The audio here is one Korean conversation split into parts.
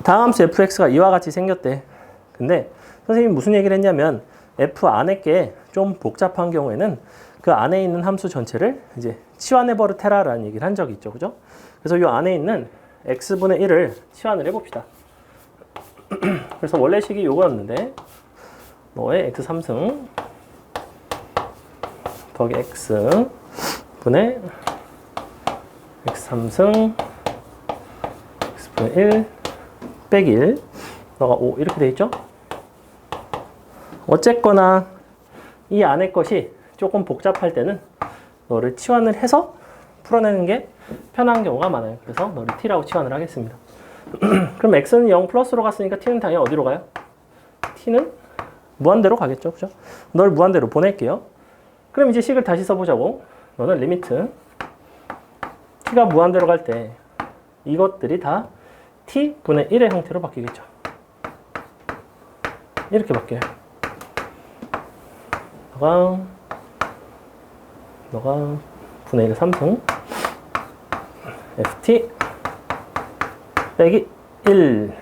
다음 함수 fx가 이와 같이 생겼대. 근데 선생님이 무슨 얘기를 했냐면 f 안에 게 좀 복잡한 경우에는 그 안에 있는 함수 전체를 이제 치환해버려 테라라는 얘기를 한 적이 있죠. 그죠? 그래서 이 안에 있는 x분의 1을 치환을 해봅시다. 그래서 원래식이 요거였는데 너의 x3승 더하기 x분의 x3승 x분의 1 빼기 1 너가 5 이렇게 돼 있죠? 어쨌거나 이 안에 것이 조금 복잡할 때는 너를 치환을 해서 풀어내는 게 편한 경우가 많아요. 그래서 너를 t라고 치환을 하겠습니다. 그럼 x는 0 플러스로 갔으니까 t는 당연히 어디로 가요? t는 무한대로 가겠죠. 그죠? 널 무한대로 보낼게요. 그럼 이제 식을 다시 써보자고. 너는 리미트 t가 무한대로 갈 때 이것들이 다 t분의 1의 형태로 바뀌겠죠. 이렇게 바뀌어요. 너가 분의 1 3승 ft 빼기 1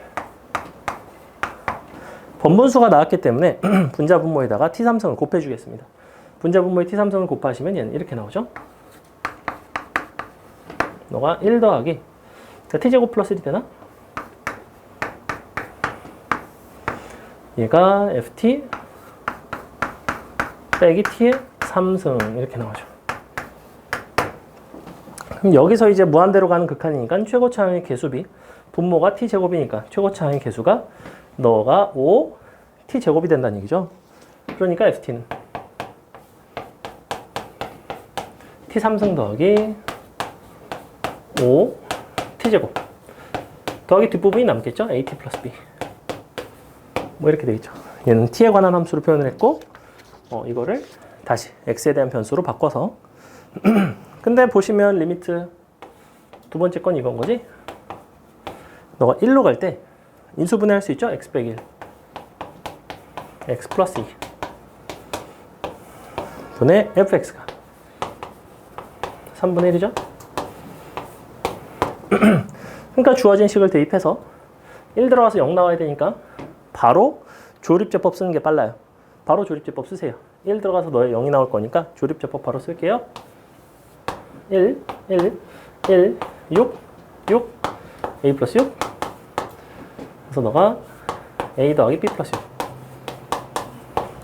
번분수가 나왔기 때문에 분자 분모에다가 t3승을 곱해주겠습니다. 분자 분모에 t3승을 곱하시면 얘는 이렇게 나오죠. 너가 1 더하기 t제곱 플러스 1이 되나? 얘가 ft 빼기 t의 3승 이렇게 나오죠. 그럼 여기서 이제 무한대로 가는 극한이니까 최고차항의 개수비 분모가 t제곱이니까 최고차항의 개수가 너가 5 t제곱이 된다는 얘기죠. 그러니까 ft는 t3승 더하기 5 t제곱 더하기 뒷부분이 남겠죠. at 플러스 b 뭐 이렇게 되겠죠. 얘는 t에 관한 함수로 표현을 했고 이거를 다시 x에 대한 변수로 바꿔서 근데 보시면 리미트 두 번째 건 이건 거지? 너가 1로 갈 때 인수분해할 수 있죠? x 빼기 1 x 플러스 2 분의 fx가 3분의 1이죠? 그러니까 주어진 식을 대입해서 1 들어가서 0 나와야 되니까 바로 조립제법 쓰는 게 빨라요. 바로 조립제법 쓰세요. 1 들어가서 너의 0이 나올 거니까 조립제법 바로 쓸게요. 1, 1, 1, 6, 6, a 플러스 6 그래서 너가 a 더하기 b 플러스 6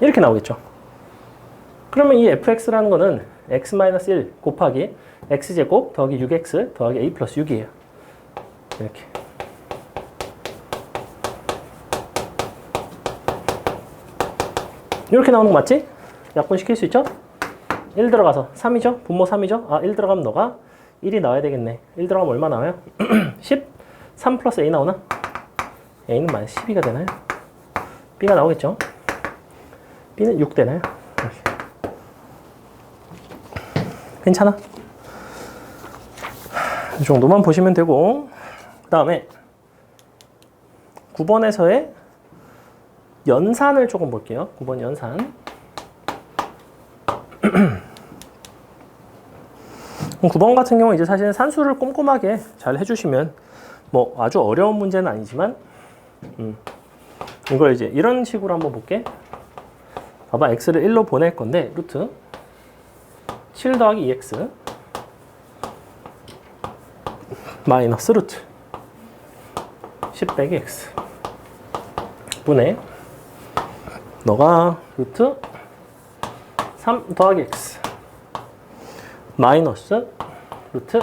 이렇게 나오겠죠. 그러면 이 fx라는 거는 x-1 곱하기 x제곱 더하기 6x 더하기 a 플러스 6이에요. 이렇게 이렇게 나오는 거 맞지? 약분시킬 수 있죠? 1 들어가서 3이죠? 분모 3이죠? 아, 1 들어가면 너가 1이 나와야 되겠네. 1 들어가면 얼마 나와요? 10? 3 플러스 a 나오나? a는 마이너스 12가 되나요? b가 나오겠죠? b는 6 되나요? 괜찮아? 이 정도만 보시면 되고 그 다음에 9번에서의 연산을 조금 볼게요. 9번 연산. 9번 같은 경우 이제 사실은 산수를 꼼꼼하게 잘 해주시면 뭐 아주 어려운 문제는 아니지만 이걸 이제 이런 식으로 한번 볼게. 봐봐, x를 1로 보낼 건데 루트 7 더하기 2x 마이너스 루트 10 빼기 x 분의 너가 루트 3 더하기 x 마이너스 루트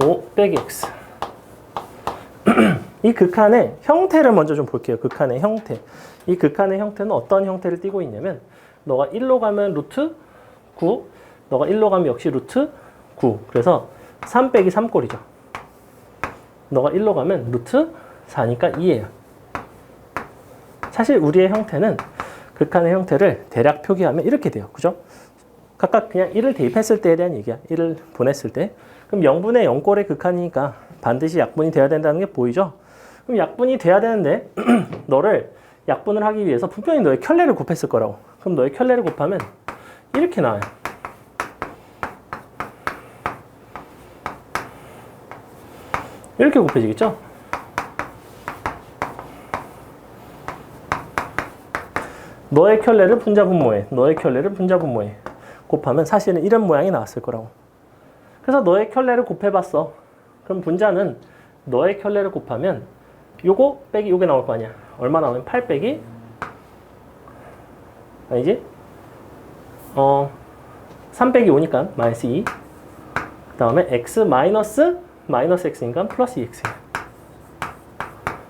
5 빼기 x 이 극한의 형태를 먼저 좀 볼게요. 극한의 형태. 이 극한의 형태는 어떤 형태를 띠고 있냐면 너가 1로 가면 루트 9 너가 1로 가면 역시 루트 9 그래서 3 빼기 3꼴이죠. 너가 1로 가면 루트 4니까 2예요. 사실 우리의 형태는 극한의 형태를 대략 표기하면 이렇게 돼요. 그죠? 각각 그냥 1을 대입했을 때에 대한 얘기야. 1을 보냈을 때. 그럼 0분의 0꼴의 극한이니까 반드시 약분이 돼야 된다는 게 보이죠? 그럼 약분이 돼야 되는데 너를 약분을 하기 위해서 분명히 너의 켤레를 곱했을 거라고. 그럼 너의 켤레를 곱하면 이렇게 나와요. 이렇게 곱해지겠죠? 너의 켤레를 분자분모에, 너의 켤레를 분자분모에 곱하면 사실은 이런 모양이 나왔을 거라고. 그래서 너의 켤레를 곱해봤어. 그럼 분자는 너의 켤레를 곱하면 요거 빼기 요게 나올 거 아니야. 얼마 나오면 8 빼기 아니지? 3 빼기 5니까 마이너스 2. 그 다음에 x 마이너스 x니까 플러스 2x.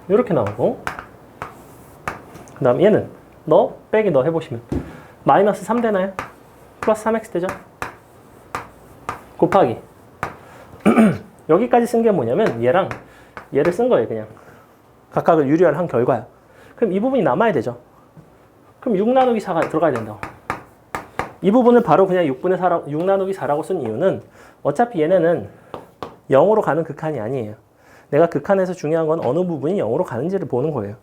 이렇게 나오고, 그 다음 얘는 너 빼기 너 해보시면 마이너스 3 되나요? 플러스 3x 되죠? 곱하기 여기까지 쓴 게 뭐냐면 얘랑 얘를 쓴 거예요. 그냥 각각을 유리화를 한 결과야. 그럼 이 부분이 남아야 되죠. 그럼 6 나누기 4가 들어가야 된다고. 이 부분을 바로 그냥 6 나누기 4라고 쓴 이유는 어차피 얘네는 0으로 가는 극한이 아니에요. 내가 극한에서 중요한 건 어느 부분이 0으로 가는지를 보는 거예요.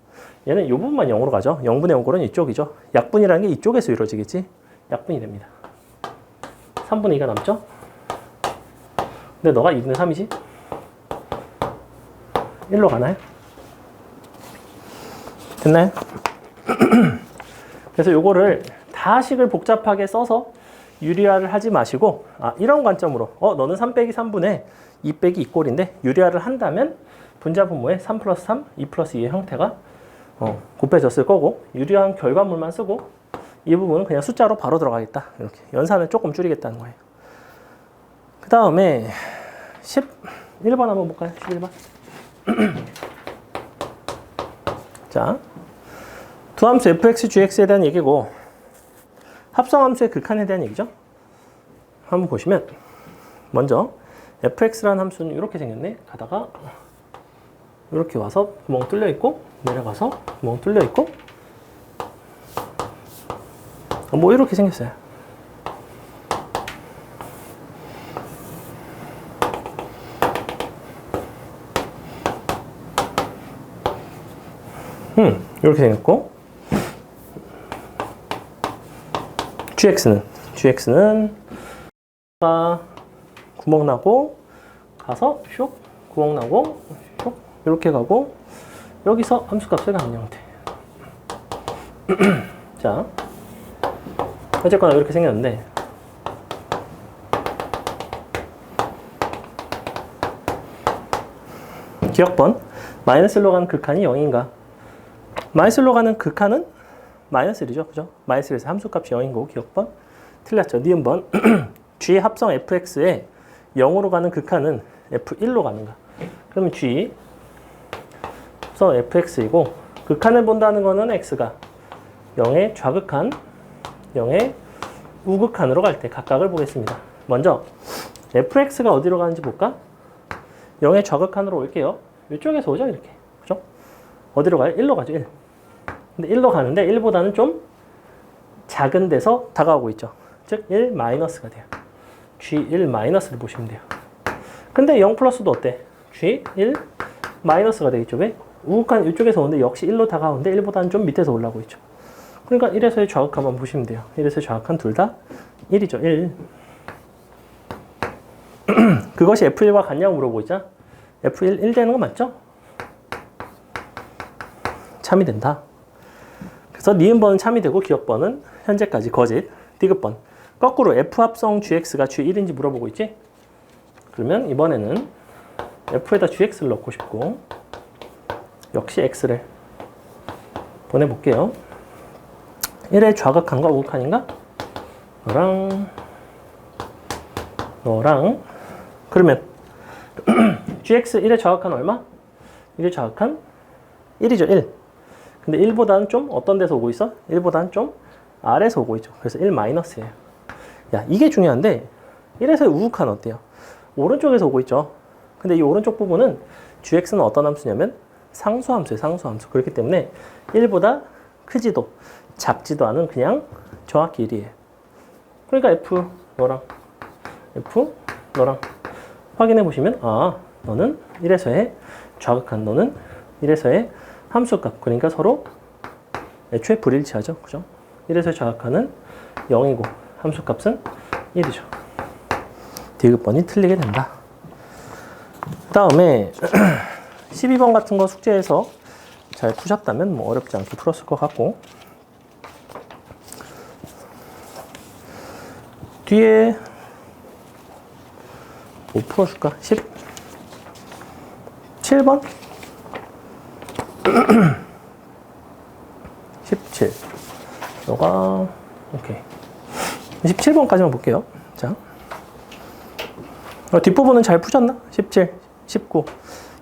얘는 이 부분만 0으로 가죠. 0분의 5골은 이쪽이죠. 약분이라는 게 이쪽에서 이루어지겠지. 약분이 됩니다. 3분의 2가 남죠? 근데 너가 2분의 3이지? 1로 가나요? 됐나요? 그래서 요거를 다 식을 복잡하게 써서 유리화를 하지 마시고, 이런 관점으로 너는 3 빼기 3분의 2 빼기 2꼴인데 유리화를 한다면 분자분모에 3 플러스 3, 2 플러스 2의 형태가 곱해졌을 거고, 유리화한 결과물만 쓰고 이 부분은 그냥 숫자로 바로 들어가겠다. 이렇게 연산을 조금 줄이겠다는 거예요. 그 다음에 11번 한번 볼까요? 11번. 자, 두함수 fx, gx에 대한 얘기고 합성함수의 극한에 대한 얘기죠. 한번 보시면 먼저 fx라는 함수는 이렇게 생겼네. 가다가 이렇게 와서 구멍 뚫려 있고 내려가서 구멍 뚫려 있고 뭐 이렇게 생겼어요. 이렇게 생겼고 gx는 구멍 나고 가서 슉 구멍 나고 슉 이렇게 가고 여기서 함수값을 갖는 형태. 자, 어쨌거나 이렇게 생겼는데 기억번 마이너스 1로 가는 극한이 0인가? 마이너스 1로 가는 극한은 마이너스 1이죠. 그죠? 마이너스 1에서 함수값이 0인 거고 기억번 틀렸죠. 니은번 g 합성 fx에 0으로 가는 극한은 f1로 가는가? 그러면 g 합성 fx이고 극한을 본다는 거는 x가 0의 좌극한, 0의 우극한으로 갈 때 각각을 보겠습니다. 먼저 fx가 어디로 가는지 볼까? 0의 좌극한으로 올게요. 이쪽에서 오죠, 이렇게. 그죠? 어디로 가요? 1로 가죠, 1. 근데 1로 가는데 1보다는 좀 작은 데서 다가오고 있죠. 즉, 1 마이너스가 돼요. G1 마이너스를 보시면 돼요. 근데 0 플러스도 어때? G1 마이너스가 되겠죠. 왜? 우극한 이쪽에서 오는데 역시 1로 다가오는데 1보다는 좀 밑에서 올라오고 있죠. 그러니까 1에서의 좌극한만 보시면 돼요. 1에서의 좌극한 둘 다 1이죠. 1. 그것이 F1과 같냐고 물어보자. F1 1 되는 거 맞죠? 참이 된다. 그래서 니은번은 참이 되고 기억번은 현재까지 거짓. 디귿번 거꾸로 F 합성 GX가 G1인지 물어보고 있지? 그러면 이번에는 F에다 GX를 넣고 싶고 역시 X를 보내볼게요. 1의 좌극한과 우극한인가? 너랑 그러면 GX 1의 좌극한 얼마? 1의 좌극한 1이죠. 1. 근데 1보다는 좀 어떤 데서 오고 있어? 1보다는 좀 아래에서 오고 있죠. 그래서 1 마이너스예요. 야, 이게 중요한데 1에서의 우극한 어때요? 오른쪽에서 오고 있죠. 근데 이 오른쪽 부분은 GX는 어떤 함수냐면 상수함수예요. 상수함수. 그렇기 때문에 1보다 크지도 작지도 않은 그냥 정확히 1이에요. 그러니까 F 너랑 확인해 보시면 너는 1에서의 좌극한, 너는 1에서의 함수값. 그러니까 서로 애초에 불일치하죠. 그죠? 1에서의 좌극한은 0이고 함수값은 1이죠. 디귿번이 틀리게 된다. 그 다음에 12번 같은 거 숙제에서 잘 푸셨다면 뭐 어렵지 않게 풀었을 것 같고 뒤에 뭐 풀어줄까? 17번? 17. 너가 오케이. 17번까지만 볼게요. 자, 뒷부분은 잘 푸셨나? 17, 19,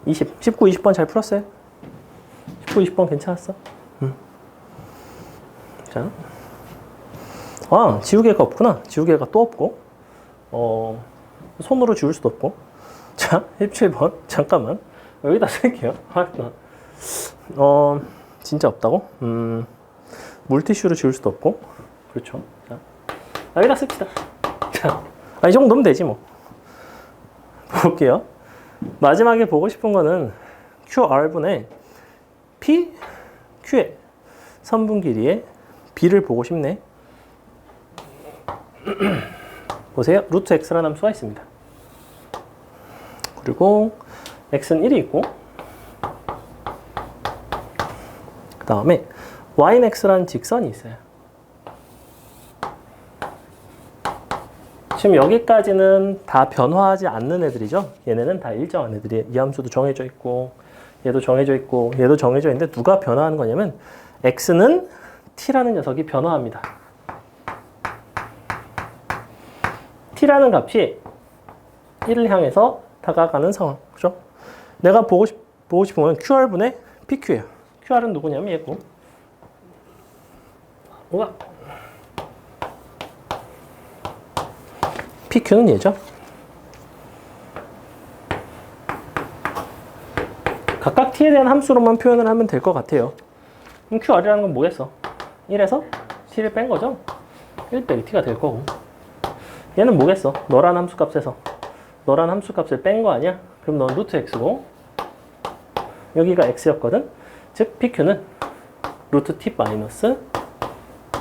20, 19, 20번 잘 풀었어요? 19, 20번 괜찮았어? 자, 지우개가 없구나. 지우개가 또 없고, 손으로 지울 수도 없고. 자, 17번. 잠깐만. 여기다 쓸게요. 진짜 없다고? 물티슈로 지울 수도 없고. 그렇죠. 자, 여기다 씁시다. 자, 이 정도면 되지 뭐. 볼게요. 마지막에 보고 싶은 거는 QR분의 P, Q의 선분 길이의 B를 보고 싶네. 보세요. 루트 X라는 함수가 있습니다. 그리고 X는 1이 있고, 그 다음에 Y는 X라는 직선이 있어요. 지금 여기까지는 다 변화하지 않는 애들이죠. 얘네는 다 일정한 애들이에요. 이 함수도 정해져 있고, 얘도 정해져 있고, 얘도 정해져 있는데 누가 변화하는 거냐면 X는 T라는 녀석이 변화합니다. T라는 값이 1을 향해서 다가가는 상황. 그죠? 내가 보고 싶은 건 QR분의 PQ예요. QR은 누구냐면 얘고. 우와. PQ는 얘죠. 각각 T에 대한 함수로만 표현을 하면 될 것 같아요. 그럼 QR이라는 건 뭐겠어? 1에서 T를 뺀 거죠? 1 빼기 T가 될 거고. 얘는 뭐겠어? 너란 함수값에서 너란 함수값을 뺀 거 아니야? 그럼 넌 루트 X고 여기가 X였거든? 즉 PQ는 루트 T 마이너스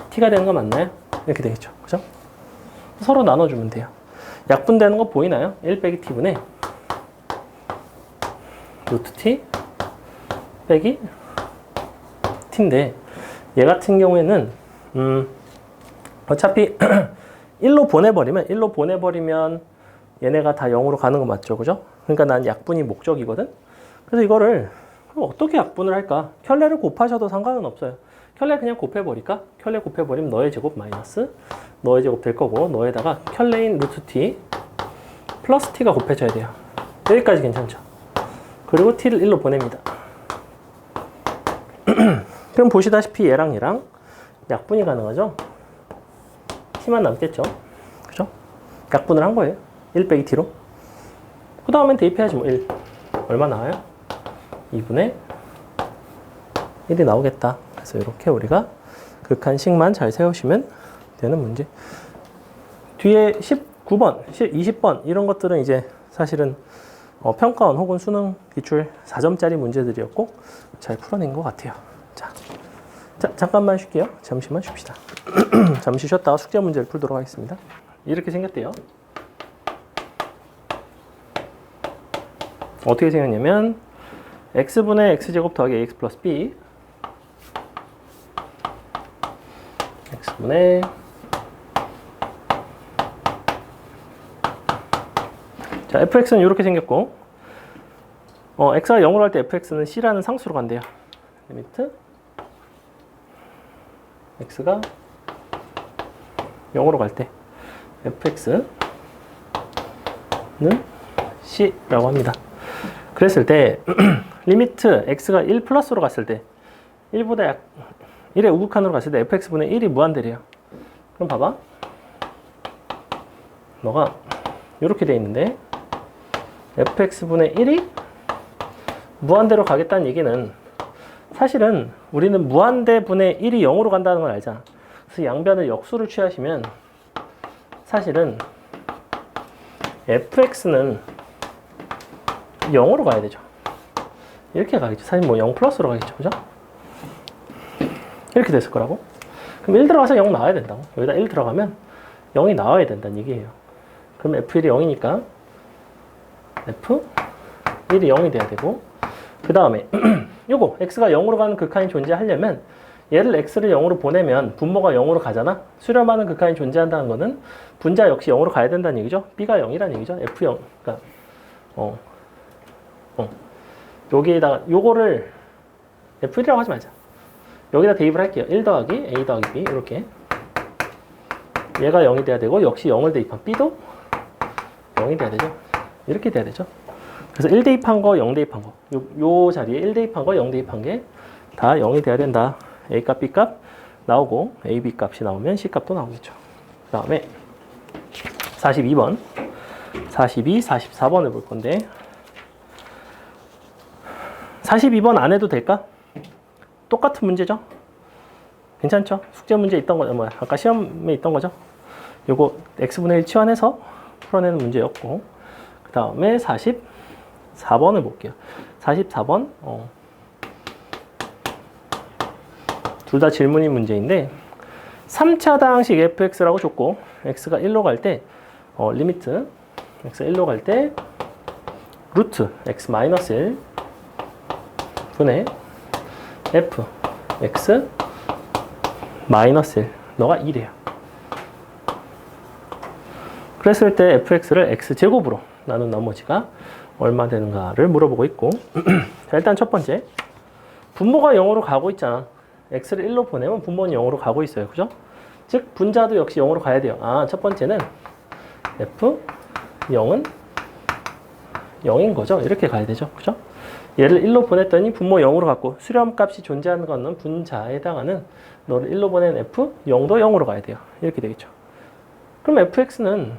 T가 되는 거 맞나요? 이렇게 되겠죠. 그죠? 서로 나눠주면 돼요. 약분되는 거 보이나요? 1 빼기 T분의 루트 T 빼기 T인데 얘 같은 경우에는 어차피 1로 보내버리면 얘네가 다 0으로 가는 거 맞죠? 그죠? 그러니까 난 약분이 목적이거든? 그래서 이거를 그럼 어떻게 약분을 할까? 켤레를 곱하셔도 상관은 없어요. 켤레 그냥 곱해버릴까? 켤레 곱해버리면 너의 제곱 마이너스 너의 제곱 될 거고 너에다가 켤레인 루트 t 플러스 t가 곱해져야 돼요. 여기까지 괜찮죠? 그리고 t를 1로 보냅니다. 그럼 보시다시피 얘랑 약분이 가능하죠? t만 남겠죠? 그죠? 약분을 한 거예요. 1 빼기 t로. 그 다음엔 대입해야지 뭐 1. 얼마 나와요? 2분의 1이 나오겠다. 그래서 이렇게 우리가 극한식만 잘 세우시면 되는 문제. 뒤에 19번, 20번 이런 것들은 이제 사실은 평가원 혹은 수능 기출 4점짜리 문제들이었고 잘 풀어낸 것 같아요. 자, 잠깐만 쉴게요. 잠시만 쉽시다. 잠시 쉬었다가 숙제 문제를 풀도록 하겠습니다. 이렇게 생겼대요. 어떻게 생겼냐면 x분의 x제곱 더하기 ax 플러스 b x분의 자 fx는 이렇게 생겼고 x가 0으로 할 때 fx는 c라는 상수로 간대요. 리미트 x가 0으로 갈 때 fx는 c라고 합니다. 그랬을 때 리미트 x가 1 플러스로 갔을 때 1보다 1의 우극한으로 갔을 때 fx분의 1이 무한대래요. 그럼 봐봐. 너가 이렇게 돼 있는데 fx분의 1이 무한대로 가겠다는 얘기는 사실은 우리는 무한대분의 1이 0으로 간다는 걸 알잖아. 그래서 양변을 역수를 취하시면 사실은 fx는 0으로 가야 되죠. 이렇게 가겠죠. 사실 뭐 0 플러스로 가겠죠. 그죠? 이렇게 됐을 거라고. 그럼 1 들어가서 0 나와야 된다고. 여기다 1 들어가면 0이 나와야 된다는 얘기예요. 그럼 f1이 0이니까 f1이 0이 돼야 되고 그 다음에 요거 x가 0으로 가는 극한이 존재하려면 얘를 x를 0으로 보내면 분모가 0으로 가잖아. 수렴하는 극한이 존재한다는 거는 분자 역시 0으로 가야 된다는 얘기죠. b가 0이라는 얘기죠. f0. 그러니까 여기에다가 요거를 f1이라고 하지 말자. 여기다 대입을 할게요. 1 더하기 a 더하기 b 이렇게. 얘가 0이 돼야 되고 역시 0을 대입한 b도 0이 돼야 되죠. 이렇게 돼야 되죠. 그래서 1 대입한 거, 0 대입한 거. 요 자리에 1 대입한 거, 0 대입한 게 다 0이 돼야 된다. a 값, b 값 나오고 a, b 값이 나오면 c 값도 나오겠죠. 그 다음에 42번, 42, 44번을 볼 건데 42번 안 해도 될까? 똑같은 문제죠? 괜찮죠? 숙제 문제 있던 거죠. 아까 시험에 있던 거죠? 요거 x분의 1 치환해서 풀어내는 문제였고 그 다음에 44번을 볼게요. 44번 둘 다 질문이 문제인데 3차 다항식 fx라고 줬고 x가 1로 갈 때 리미트 x가 1로 갈 때 루트 x-1 분의 f x -1 너가 1이야. 그랬을 때 fx를 x제곱으로 나눈 나머지가 얼마 되는가를 물어보고 있고 자, 일단 첫 번째 분모가 0으로 가고 있잖아. x를 1로 보내면 분모는 0으로 가고 있어요. 그죠? 즉 분자도 역시 0으로 가야 돼요. 첫 번째는 f0은 0인 거죠. 이렇게 가야 되죠. 그죠? 얘를 1로 보냈더니 분모 0으로 갔고 수렴값이 존재하는 거는 분자에 해당하는 너를 1로 보낸 f 0도 0으로 가야 돼요. 이렇게 되겠죠. 그럼 fx는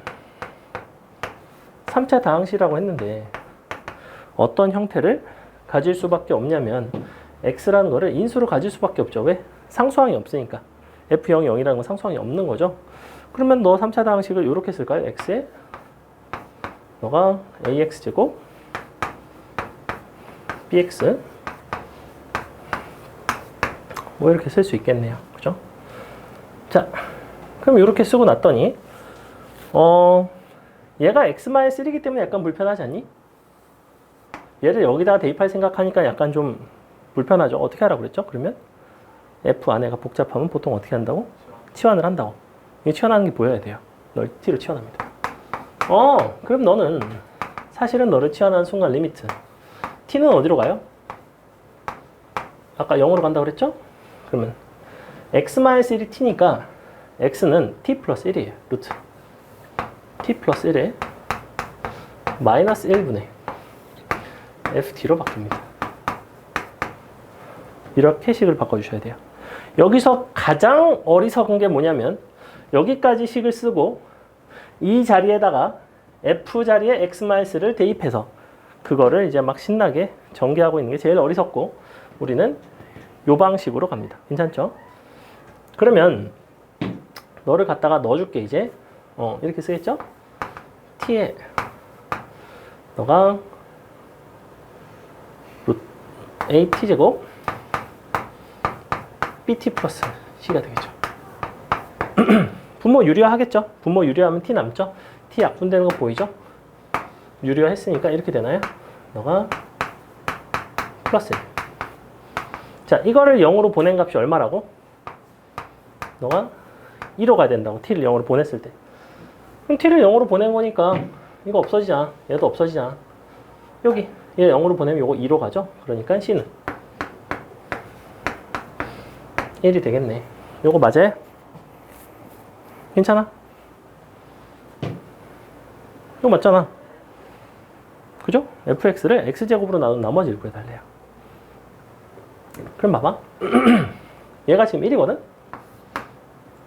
3차 다항식이라고 했는데 어떤 형태를 가질 수밖에 없냐면 x라는 거를 인수로 가질 수밖에 없죠. 왜? 상수항이 없으니까. f0이 0이라는 건 상수항이 없는 거죠. 그러면 너 3차 다항식을 이렇게 쓸까요? x에 너가 ax제곱 bx 뭐 이렇게 쓸 수 있겠네요. 그죠? 자, 그럼 이렇게 쓰고 났더니 얘가 x-1이기 때문에 약간 불편하지 않니? 얘를 여기다가 대입할 생각하니까 약간 좀 불편하죠. 어떻게 하라고 그랬죠? 그러면 f 안에가 복잡하면 보통 어떻게 한다고? 치환을 한다고. 이게 치환하는 게 보여야 돼요. 널 t로 치환합니다. 그럼 너는 사실은 너를 치환하는 순간 리미트 t는 어디로 가요? 아까 0으로 간다고 그랬죠? 그러면 x-1이 t니까 x는 t 플러스 1이에요. 루트 t 플러스 1에 마이너스 1분의 ft로 바뀝니다. 이렇게 식을 바꿔주셔야 돼요. 여기서 가장 어리석은 게 뭐냐면 여기까지 식을 쓰고 이 자리에다가 f 자리에 x-를 대입해서 그거를 이제 막 신나게 전개하고 있는 게 제일 어리석고 우리는 요 방식으로 갑니다. 괜찮죠? 그러면 너를 갖다가 넣어줄게 이제 이렇게 쓰겠죠? t에 너가 at제곱 bt 플러스 c가 되겠죠. 분모 유리화하겠죠? 분모 유리화하면 t 남죠? t 약분되는 거 보이죠? 유리화 했으니까 이렇게 되나요? 너가 플러스 1. 자, 이거를 0으로 보낸 값이 얼마라고? 너가 2로 가야 된다고. t를 0으로 보냈을 때. 그럼 t를 0으로 보낸 거니까 이거 없어지잖아. 얘도 없어지잖아. 여기 얘 0으로 보내면 이거 2로 가죠? 그러니까 c는 1이 되겠네. 요거 맞아요? 괜찮아? 이거 맞잖아. 그죠? fx를 x제곱으로 나눈 나머지를 구해달래요. 그럼 봐봐. 얘가 지금 1이거든?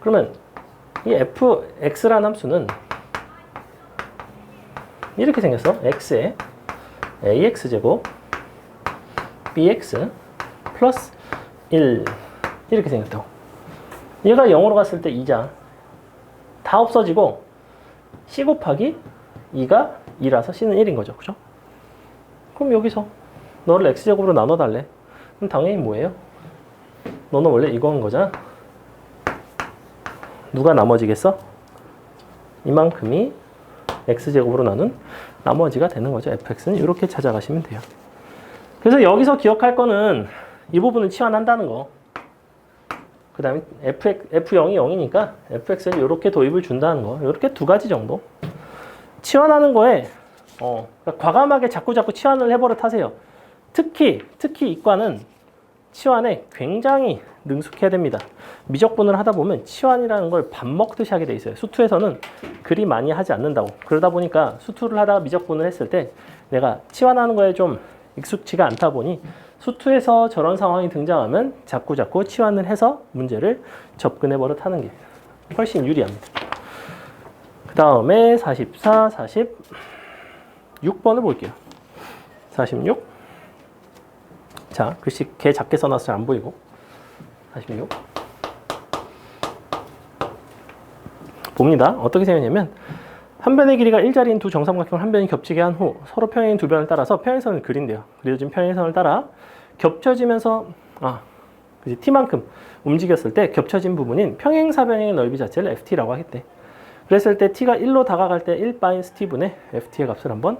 그러면 이 fx라는 함수는 이렇게 생겼어. x에 ax제곱 bx 플러스 1 이렇게 생겼다고. 얘가 0으로 갔을 때 2자 다 없어지고 c 곱하기 2가 2라서 c는 1인 거죠. 그죠? 그럼 여기서 너를 x제곱으로 나눠달래. 그럼 당연히 뭐예요? 너는 원래 이거 한 거잖아. 누가 나머지겠어? 이만큼이 x제곱으로 나눈 나머지가 되는 거죠. fx는 이렇게 찾아가시면 돼요. 그래서 여기서 기억할 거는 이 부분을 치환한다는 거. 그 다음에 F0이 0이니까 fx를 이렇게 도입을 준다는 거. 이렇게 두 가지 정도. 치환하는 거에 그러니까 과감하게 자꾸 치환을 해버릇 하세요. 특히 이과는 치환에 굉장히 능숙해야 됩니다. 미적분을 하다 보면 치환이라는 걸 밥 먹듯이 하게 돼 있어요. 수투에서는 그리 많이 하지 않는다고. 그러다 보니까 수투를 하다가 미적분을 했을 때 내가 치환하는 거에 좀 익숙치가 않다 보니 수투에서 저런 상황이 등장하면 자꾸 치환을 해서 문제를 접근해 버릇 하는 게 훨씬 유리합니다. 그 다음에 44, 46번을 볼게요. 46. 자, 글씨 개 작게 써놔서 잘 안 보이고. 46. 봅니다. 어떻게 생겼냐면 한 변의 길이가 1자리인 두 정삼각형을 한 변이 겹치게 한 후 서로 평행인 두 변을 따라서 평행선을 그린대요. 그려진 평행선을 따라 겹쳐지면서 t만큼 움직였을 때 겹쳐진 부분인 평행사변형의 넓이 자체를 ft라고 하겠대. 그랬을 때 t가 1로 다가갈 때 1-t분의 ft의 값을 한번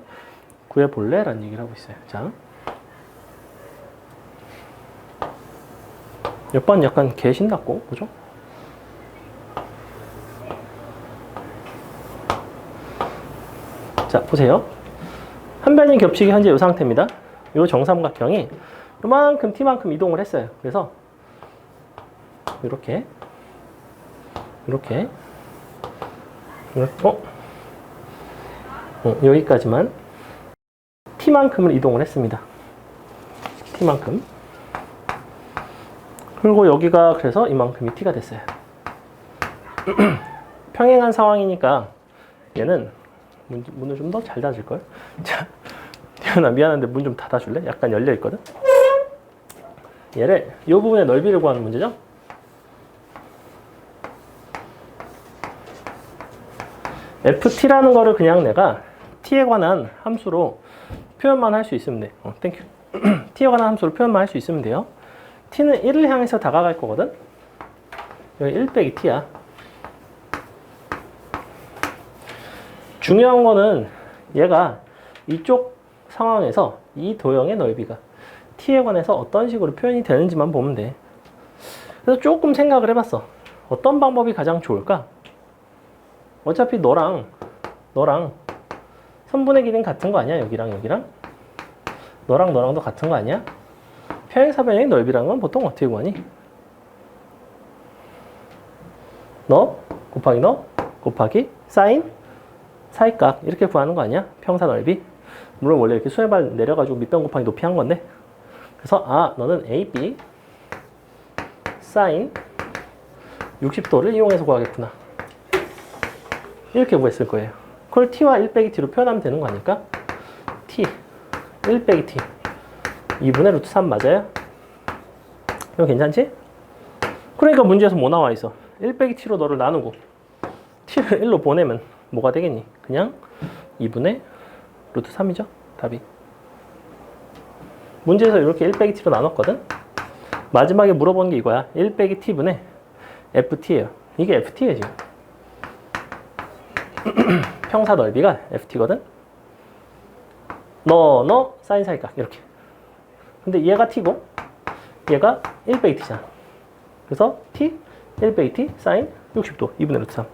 구해볼래? 라는 얘기를 하고 있어요. 자, 몇 번 약간 개 신났고, 그죠? 자, 보세요. 한 변이 겹치기 현재 이 상태입니다. 이 정삼각형이 요만큼 t만큼 이동을 했어요. 그래서 이렇게 여기까지만 t만큼을 이동을 했습니다. t만큼. 그리고 여기가 그래서 이만큼이 t가 됐어요. 평행한 상황이니까 얘는 문을 좀 더 잘 닫을걸? 자, 태연아 미안한데 문 좀 닫아줄래? 약간 열려있거든? 얘를 이 부분의 넓이를 구하는 문제죠? ft라는 거를 그냥 내가 t에 관한 함수로 표현만 할 수 있으면 돼. 땡큐. t에 관한 함수로 표현만 할 수 있으면 돼요. t는 1을 향해서 다가갈 거거든? 여기 1-t야. 중요한 거는 얘가 이쪽 상황에서 이 도형의 넓이가 t에 관해서 어떤 식으로 표현이 되는지만 보면 돼. 그래서 조금 생각을 해봤어. 어떤 방법이 가장 좋을까? 어차피 너랑 선분의 길이는 같은 거 아니야? 여기랑 너랑도 같은 거 아니야? 평행사변형의 넓이라는 건 보통 어떻게 구하니? 너 곱하기 사인 사이각 이렇게 구하는 거 아니야? 평사 넓이. 물론 원래 이렇게 수에발 내려가지고 밑변 곱하기 높이 한 건데, 그래서 너는 AB 사인 60도를 이용해서 구하겠구나. 이렇게 구했을 거예요. 그걸 t와 1-t로 표현하면 되는 거 아닐까? t 1-t 2분의 루트 3 맞아요? 이거 괜찮지? 그러니까 문제에서 뭐 나와 있어? 1-t로 너를 나누고 t를 1로 보내면 뭐가 되겠니? 그냥 2분의 루트 3이죠? 답이. 문제에서 이렇게 1-t로 나눴거든? 마지막에 물어본 게 이거야. 1-t분의 ft예요. 이게 ft예요, 지금. 평사 넓이가 ft거든? 너 사인 사이각 이렇게. 근데 얘가 t고 얘가 1-t잖아. 그래서 t 1-t 사인 60도 2분의 루트 3.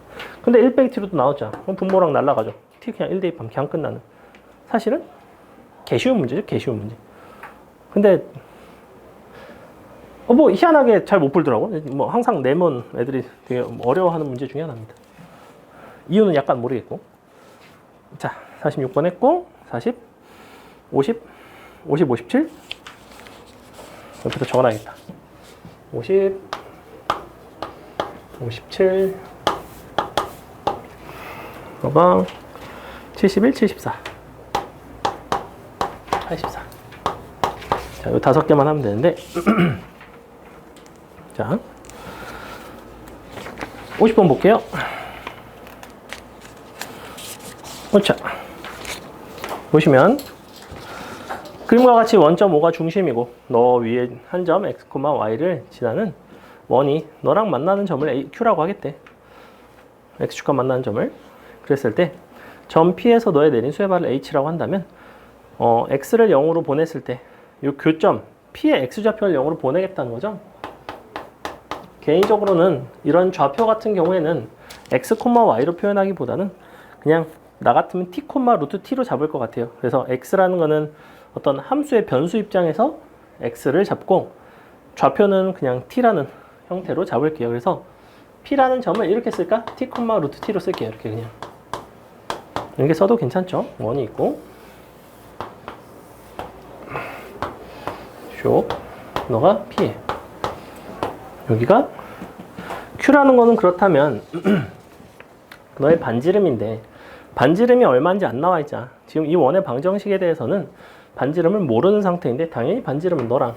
근데 1-t로도 나왔잖아. 그럼 분모랑 날라가죠. t 그냥 1대입하면 그냥 끝나는. 사실은 개쉬운 문제죠. 개쉬운 문제. 근데 뭐 희한하게 잘 못 풀더라고. 뭐 항상 내면 애들이 되게 어려워하는 문제 중에 하나입니다. 이유는 약간 모르겠고. 자, 46번 했고 40, 50, 57 옆에다 적어놔야겠다. 50, 57 가방 71, 74 84. 자, 이 5개만 하면 되는데 자, 50번 볼게요. 자, 보시면 그림과 같이 원점 O가 중심이고 너 위에 한 점 x, y를 지나는 원이 너랑 만나는 점을 Q라고 하겠대. x축과 만나는 점을. 그랬을 때 점 P에서 너의 내린 수의 발을 H라고 한다면 x를 0으로 보냈을 때 이 교점 P의 x좌표를 0으로 보내겠다는 거죠. 개인적으로는 이런 좌표 같은 경우에는 x, y로 표현하기보다는 그냥 나 같으면 t, 루트 t로 잡을 것 같아요. 그래서 x라는 거는 어떤 함수의 변수 입장에서 x를 잡고 좌표는 그냥 t라는 형태로 잡을게요. 그래서 p라는 점을 이렇게 쓸까? t, 루트 t로 쓸게요. 이렇게 그냥. 이렇게 써도 괜찮죠? 원이 있고 쭉 너가 p에 여기가 q라는 거는 그렇다면 너의 반지름인데 반지름이 얼마인지 안 나와 있잖아. 지금 이 원의 방정식에 대해서는 반지름을 모르는 상태인데 당연히 반지름은 너랑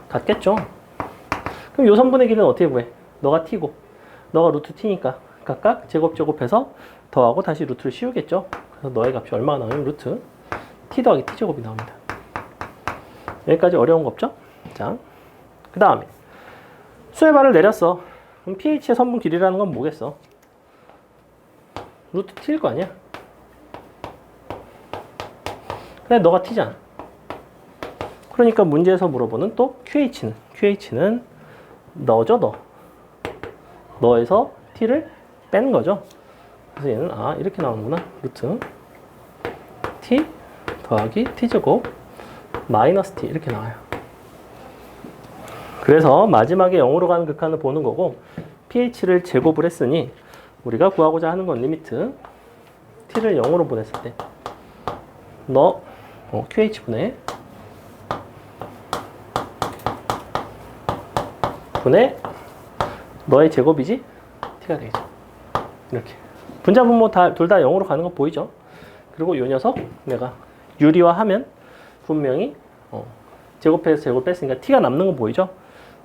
같겠죠. 그럼 요 선분의 길이는 어떻게 구해? 너가 t고 너가 루트 t니까 각각 제곱해서 더하고 다시 루트를 씌우겠죠. 그래서 너의 값이 얼마가 나오면 루트 t 더하기 t제곱이 나옵니다. 여기까지 어려운 거 없죠? 자, 그 다음에 수의 발을 내렸어. 그럼 pH의 선분 길이라는 건 뭐겠어? 루트 t일 거 아니야? 근데 너가 t잖아. 그러니까 문제에서 물어보는 또 QH는 너죠, 너에서 t를 뺀 거죠. 그래서 얘는 이렇게 나오는구나. 루트 t 더하기 t제곱 마이너스 t 이렇게 나와요. 그래서 마지막에 0으로 가는 극한을 보는 거고 pH를 제곱을 했으니 우리가 구하고자 하는 건 리미트 t를 0으로 보냈을 때 너 QH분의 너의 제곱이지 t가 되겠죠. 이렇게 분자분모 둘 다 0으로 가는 거 보이죠? 그리고 이 녀석 내가 유리화하면 분명히 제곱해서 제곱 뺐으니까 t가 남는 거 보이죠?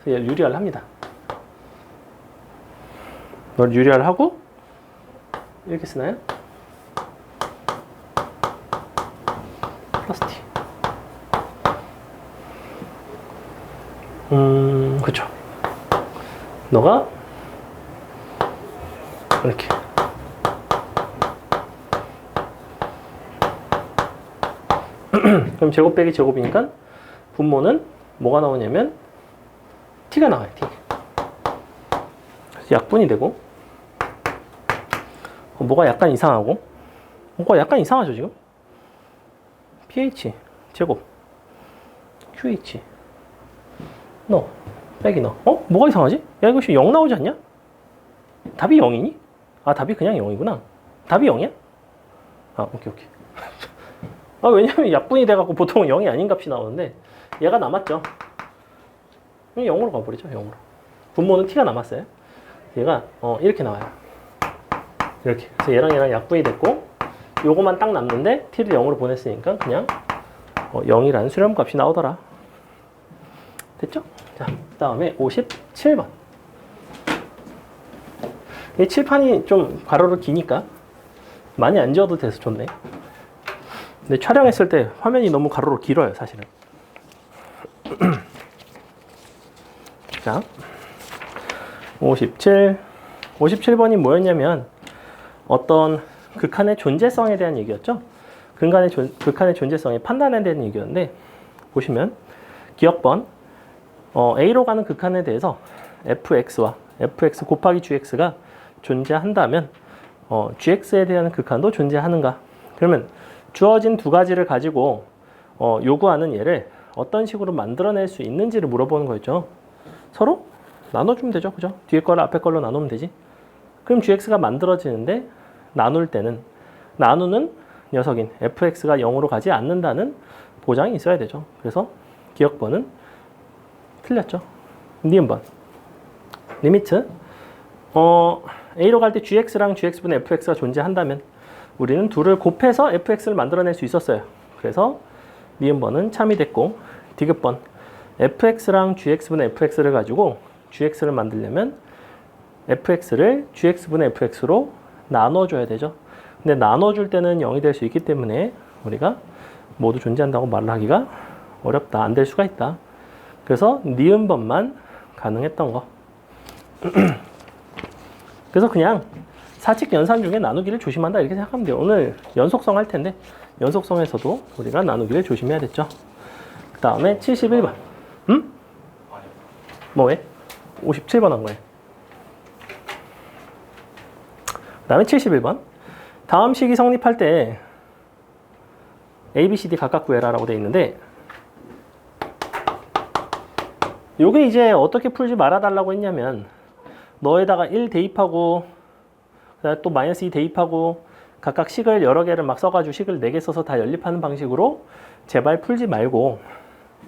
그래서 유리화를 합니다. 이걸 유리화를 하고 이렇게 쓰나요? 플러스 t. 그쵸. 너가 이렇게 그럼 제곱 빼기 제곱이니까 분모는 뭐가 나오냐면 t가 나와요. t. 그래서 약분이 되고 뭐가 약간 이상하고 뭐가 약간 이상하죠 지금? pH 제곱 QH 너 빼기 너 뭐가 이상하지? 야 이것이 0 나오지 않냐? 답이 0이니? 답이 그냥 0이구나. 답이 0이야? 오케이 왜냐면 약분이 돼갖고 보통 0이 아닌 값이 나오는데 얘가 남았죠. 0으로 가버리죠. 0으로. 분모는 t가 남았어요. 얘가 이렇게 나와요. 이렇게. 그래서 얘랑 약분이 됐고 요거만 딱 남는데 t를 0으로 보냈으니까 그냥 0이라는 수렴 값이 나오더라. 됐죠? 자, 그 다음에 57번. 이 칠판이 좀 가로로 기니까 많이 안 지워도 돼서 좋네. 근데 촬영했을 때 화면이 너무 가로로 길어요, 사실은. 자, 57번이 뭐였냐면 어떤 극한의 존재성에 대한 얘기였죠. 극한의 존재성의 판단에 대한 얘기였는데 보시면 기억번 A로 가는 극한에 대해서 fx와 fx 곱하기 gx가 존재한다면 gx에 대한 극한도 존재하는가? 그러면 주어진 두 가지를 가지고 요구하는 얘를 어떤 식으로 만들어낼 수 있는지를 물어보는 거였죠. 서로 나눠주면 되죠. 그죠? 뒤에 걸로 앞에 걸로 나누면 되지. 그럼 gx가 만들어지는데 나눌 때는 나누는 녀석인 fx가 0으로 가지 않는다는 보장이 있어야 되죠. 그래서 기억번은 틀렸죠. 니은번 리미트 A로 갈 때 gx랑 gx분의 fx가 존재한다면 우리는 둘을 곱해서 fx를 만들어낼 수 있었어요. 그래서 니은번은 참이 됐고 디귿번 fx랑 gx분의 fx를 가지고 gx를 만들려면 fx를 gx분의 fx로 나눠줘야 되죠. 근데 나눠줄 때는 0이 될 수 있기 때문에 우리가 모두 존재한다고 말을 하기가 어렵다. 안 될 수가 있다. 그래서 니은번만 가능했던 거. 그래서 그냥 사칙 연산 중에 나누기를 조심한다 이렇게 생각하면 돼요. 오늘 연속성 할 텐데 연속성에서도 우리가 나누기를 조심해야 됐죠. 그 다음에 71번. 뭐 왜? 57번 한 거예요. 그 다음에 71번. 다음 식이 성립할 때 A, B, C, D 각각 구해라 라고 되어 있는데, 요게 이제 어떻게 풀지 말아달라고 했냐면, 너에다가 1 대입하고 그다음에 또 마이너스 2 대입하고 각각 식을 여러 개를 막 써가지고 식을 4개 써서 다 연립하는 방식으로 제발 풀지 말고,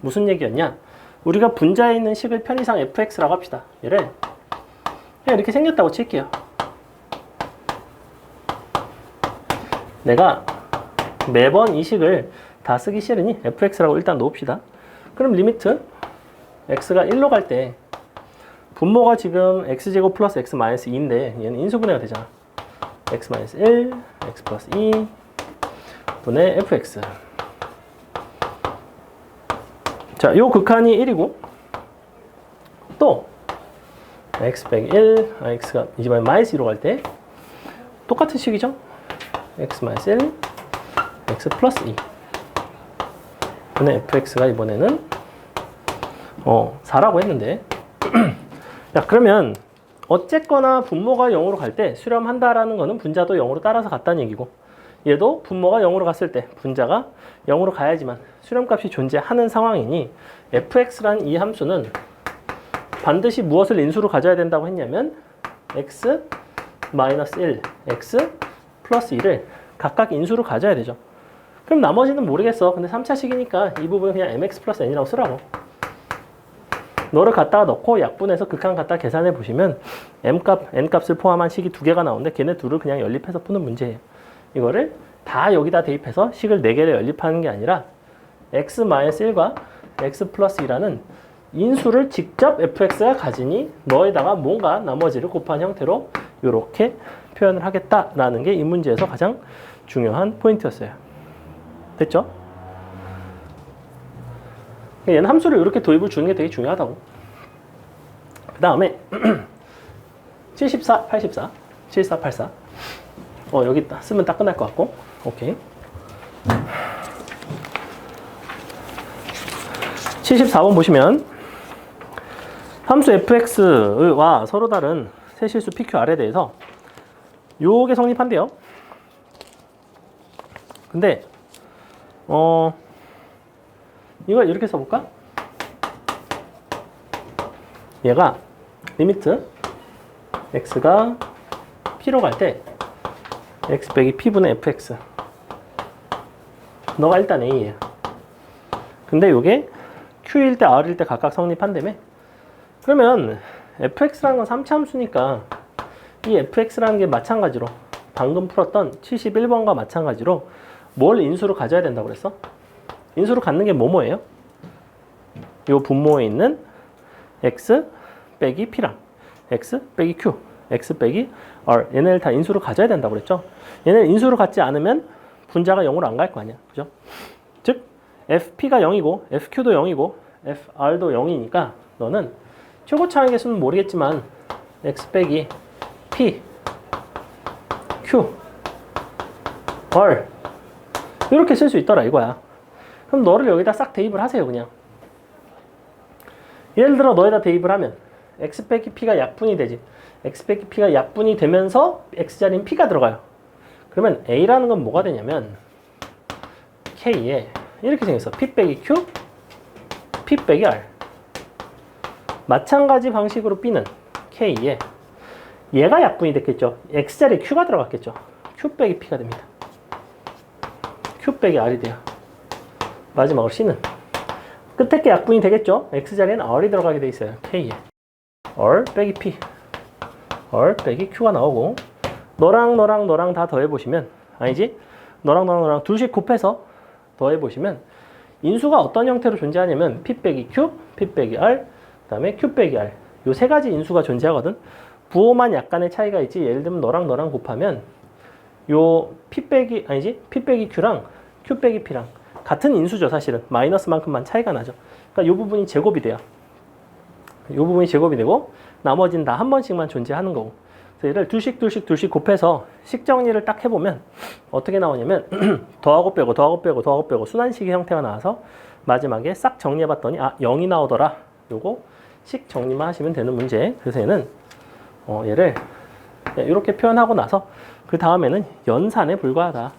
무슨 얘기였냐, 우리가 분자에 있는 식을 편의상 fx라고 합시다. 얘를 그냥 이렇게 생겼다고 칠게요. 내가 매번 이 식을 다 쓰기 싫으니 fx라고 일단 놓읍시다. 그럼 리미트 x가 1로 갈 때 분모가 지금 x제곱 플러스 x 마이너스 2인데 얘는 인수분해가 되잖아. x 마이너스 1, x 플러스 2 분의 fx. 자, 요 극한이 1이고 또 x 빼기 1, x가 이제 마이너스 2로 갈 때 똑같은 식이죠. x 마이너스 1, x 플러스 2 분의 fx가 이번에는 4라고 했는데 야, 그러면 어쨌거나 분모가 0으로 갈 때 수렴한다라는 거는 분자도 0으로 따라서 갔다는 얘기고, 얘도 분모가 0으로 갔을 때 분자가 0으로 가야지만 수렴값이 존재하는 상황이니 fx라는 이 함수는 반드시 무엇을 인수로 가져야 된다고 했냐면 x 마이너스 1, x 플러스 2를 각각 인수로 가져야 되죠. 그럼 나머지는 모르겠어. 근데 3차식이니까 이 부분은 그냥 mx 플러스 n이라고 쓰라고. 너를 갖다가 넣고 약분해서 극한 갖다 계산해 보시면 m값, n값을 포함한 식이 2개가 나오는데 걔네 둘을 그냥 연립해서 푸는 문제예요. 이거를 다 여기다 대입해서 식을 4개를 연립하는 게 아니라 x-1과 x 플러스 2라는 인수를 직접 fx가 가지니 너에다가 뭔가 나머지를 곱한 형태로 이렇게 표현을 하겠다라는 게 이 문제에서 가장 중요한 포인트였어요. 됐죠? 얘는 함수를 이렇게 도입을 주는 게 되게 중요하다고. 그 다음에 74, 84, 74, 84. 여기 있다. 쓰면 딱 끝날 것 같고. 오케이. 74번 보시면 함수 fx와 서로 다른 세실수 pqr에 대해서 요게 성립한대요. 근데 이걸 이렇게 써볼까? 얘가 리미트 x가 p로 갈 때 x 빼기 p분의 fx. 너가 일단 a예요. 근데 이게 q일 때 r일 때 각각 성립한다며? 그러면 fx라는 건 3차 함수니까 이 fx라는 게 마찬가지로 방금 풀었던 71번과 마찬가지로 뭘 인수로 가져야 된다고 그랬어? 인수로 갖는 게 뭐뭐예요? 요 분모에 있는 x 빼기 p랑 x 빼기 q, x 빼기 r, 얘네를 다 인수로 가져야 된다고 그랬죠? 얘네를 인수로 갖지 않으면 분자가 0으로 안 갈 거 아니야. 그죠? 즉 fp가 0이고 fq도 0이고 fr도 0이니까 너는 최고차항의 개수는 모르겠지만 x 빼기 p, q, r 이렇게 쓸 수 있더라 이거야. 그럼 너를 여기다 싹 대입을 하세요. 그냥 예를 들어 너에다 대입을 하면 x 빼기 p가 약분이 되지. x 빼기 p가 약분이 되면서 x자리인 p가 들어가요. 그러면 a라는 건 뭐가 되냐면 k에 이렇게 생겼어. p 빼기 q, p 빼기 r. 마찬가지 방식으로 b는 k에 얘가 약분이 됐겠죠. x자리에 q가 들어갔겠죠. q 빼기 p가 됩니다. q 빼기 r이 돼요. 마지막으로 c는 끝에 게 약분이 되겠죠. x자리에는 r이 들어가게 돼 있어요. k에 r 빼기 p, r 빼기 q가 나오고, 너랑 다 더해보시면, 아니지? 너랑 둘씩 곱해서 더해보시면 인수가 어떤 형태로 존재하냐면 p 빼기 q, p 빼기 r, 그 다음에 q 빼기 r, 요 세 가지 인수가 존재하거든. 부호만 약간의 차이가 있지. 예를 들면 너랑 곱하면 요 p 빼기 q랑 q 빼기 p랑 같은 인수죠. 사실은 마이너스만큼만 차이가 나죠. 그러니까 요 부분이 제곱이 돼요. 요 부분이 제곱이 되고 나머지는 다 한 번씩만 존재하는 거고. 그래서 얘를 둘씩 곱해서 식 정리를 딱 해보면 어떻게 나오냐면 더하고 빼고 순환식의 형태가 나와서 마지막에 싹 정리해봤더니 0이 나오더라. 요거 식 정리만 하시면 되는 문제. 그래서 얘는 얘를 이렇게 표현하고 나서 그 다음에는 연산에 불과하다.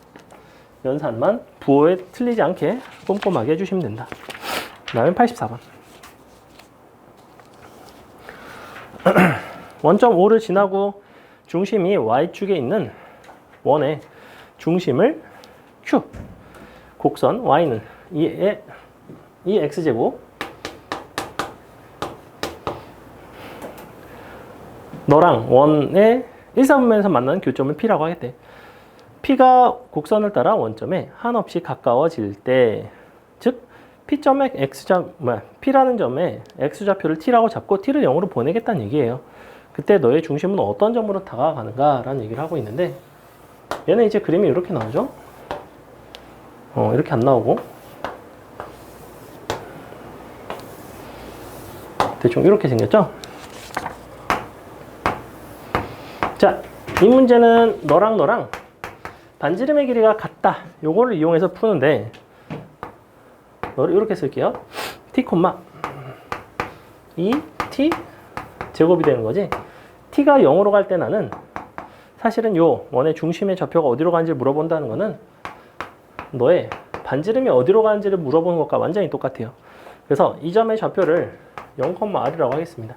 연산만 부호에 틀리지 않게 꼼꼼하게 해주시면 된다. 그 다음에 84번. 원점 O를 지나고 중심이 Y축에 있는 원의 중심을 Q, 곡선 Y는 이 X제곱, 너랑 원의 1사분면에서 만나는 교점을 P라고 하겠대. P가 곡선을 따라 원점에 한없이 가까워질 때, 즉 P점의 P라는 점에 X좌표를 T라고 잡고 T를 0으로 보내겠다는 얘기예요. 그때 너의 중심은 어떤 점으로 다가가는가 라는 얘기를 하고 있는데, 얘는 이제 그림이 이렇게 나오죠. 이렇게 안 나오고 대충 이렇게 생겼죠. 자, 이 문제는 너랑 반지름의 길이가 같다. 요거를 이용해서 푸는데, 너를 이렇게 쓸게요. t, 2t 제곱이 되는 거지. t가 0으로 갈 때 나는 사실은 요 원의 중심의 좌표가 어디로 가는지 물어본다는 거는 너의 반지름이 어디로 가는지를 물어보는 것과 완전히 똑같아요. 그래서 이 점의 좌표를 0,r이라고 하겠습니다.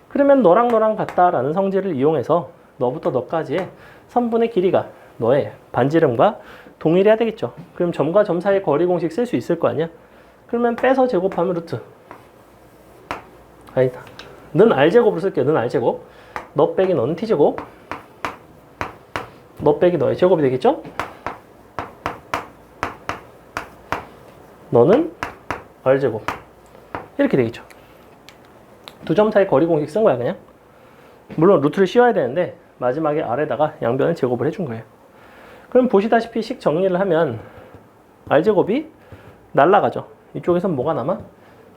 그러면 너랑 같다라는 성질을 이용해서 너부터 너까지의 선분의 길이가 너의 반지름과 동일해야 되겠죠. 그럼 점과 점 사이의 거리 공식 쓸 수 있을 거 아니야? 그러면 빼서 제곱하면 루트. 아니다. 는 r제곱으로 쓸게요. 는 r제곱. 너 빼기 너는 t제곱. 너 빼기 너의 제곱이 되겠죠? 너는 r제곱. 이렇게 되겠죠. 두 점 사이 거리 공식 쓴 거야, 그냥. 물론 루트를 씌워야 되는데 마지막에 r에다가 양변을 제곱을 해준 거예요. 그럼 보시다시피 식 정리를 하면 r제곱이 날라가죠. 이쪽에선 뭐가 남아?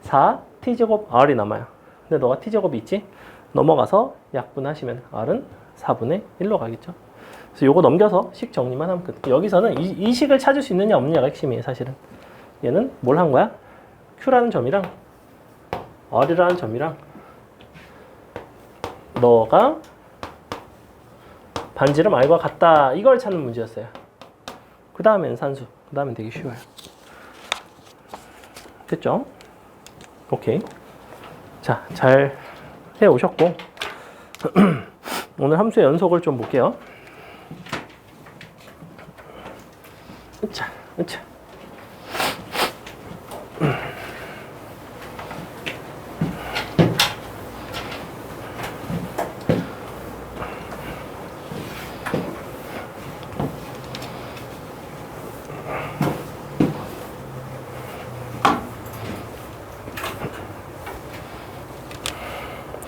4t제곱 r이 남아요. 근데 너가 t제곱이 있지? 넘어가서 약분하시면 r은 4분의 1로 가겠죠. 그래서 요거 넘겨서 식 정리만 하면 끝. 여기서는 이 식을 찾을 수 있느냐 없느냐가 핵심이에요, 사실은. 얘는 뭘 한 거야? q라는 점이랑 r이라는 점이랑 너가 반지름 r과 같다, 이걸 찾는 문제였어요. 그 다음엔 산수. 그 다음엔 되게 쉬워요. 됐죠? 오케이. 자, 잘 해오셨고 오늘 함수의 연속을 좀 볼게요. 으차.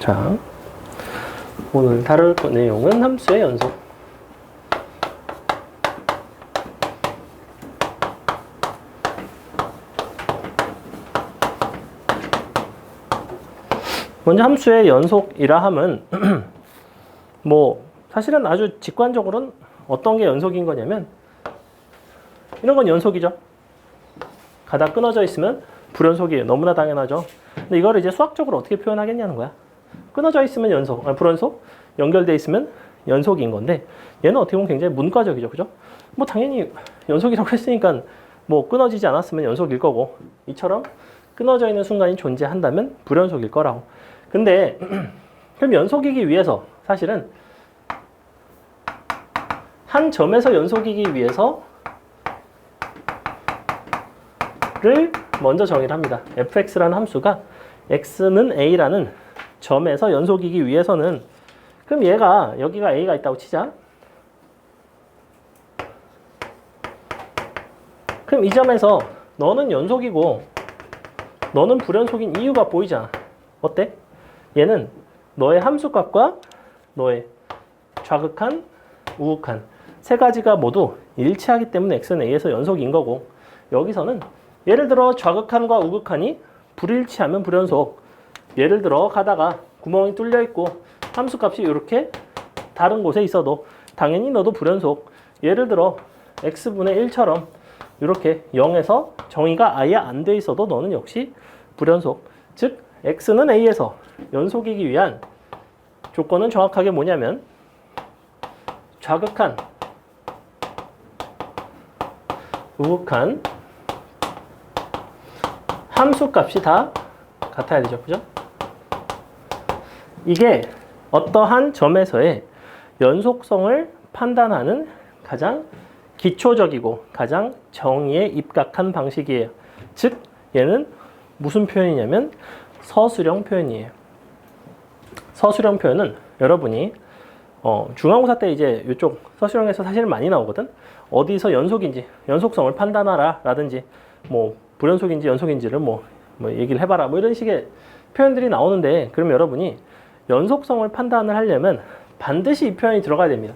자, 오늘 다룰 내용은 함수의 연속. 먼저 함수의 연속이라 함은 뭐 사실은 아주 직관적으로는 어떤 게 연속인 거냐면 이런 건 연속이죠. 가다 끊어져 있으면 불연속이에요. 너무나 당연하죠. 근데 이거를 이제 수학적으로 어떻게 표현하겠냐는 거야. 끊어져 있으면 연속, 불연속, 연결돼 있으면 연속인 건데 얘는 어떻게 보면 굉장히 문과적이죠. 그죠? 뭐 당연히 연속이라고 했으니까 뭐 끊어지지 않았으면 연속일 거고, 이처럼 끊어져 있는 순간이 존재한다면 불연속일 거라고. 근데 그럼 연속이기 위해서 사실은 한 점에서 연속이기 위해서 를 먼저 정의를 합니다. fx라는 함수가 x는 a라는 점에서 연속이기 위해서는, 그럼 얘가 여기가 a가 있다고 치자. 그럼 이 점에서 너는 연속이고 너는 불연속인 이유가 보이잖아. 어때? 얘는 너의 함수값과 너의 좌극한, 우극한 세 가지가 모두 일치하기 때문에 x는 a에서 연속인 거고, 여기서는 예를 들어 좌극한과 우극한이 불일치하면 불연속. 예를 들어 가다가 구멍이 뚫려 있고 함수값이 이렇게 다른 곳에 있어도 당연히 너도 불연속. 예를 들어 x분의 1처럼 이렇게 0에서 정의가 아예 안 돼 있어도 너는 역시 불연속. 즉 x는 a에서 연속이기 위한 조건은 정확하게 뭐냐면 좌극한, 우극한 함수값이 다 같아야 되죠. 그죠? 이게 어떠한 점에서의 연속성을 판단하는 가장 기초적이고 가장 정의에 입각한 방식이에요. 즉 얘는 무슨 표현이냐면 서술형 표현이에요. 서술형 표현은 여러분이 중간고사 때 이제 이쪽 서술형에서 사실 많이 나오거든. 어디서 연속인지, 연속성을 판단하라 라든지 뭐 불연속인지 연속인지를 뭐 얘기를 해봐라 뭐 이런 식의 표현들이 나오는데, 그럼 여러분이 연속성을 판단을 하려면 반드시 이 표현이 들어가야 됩니다.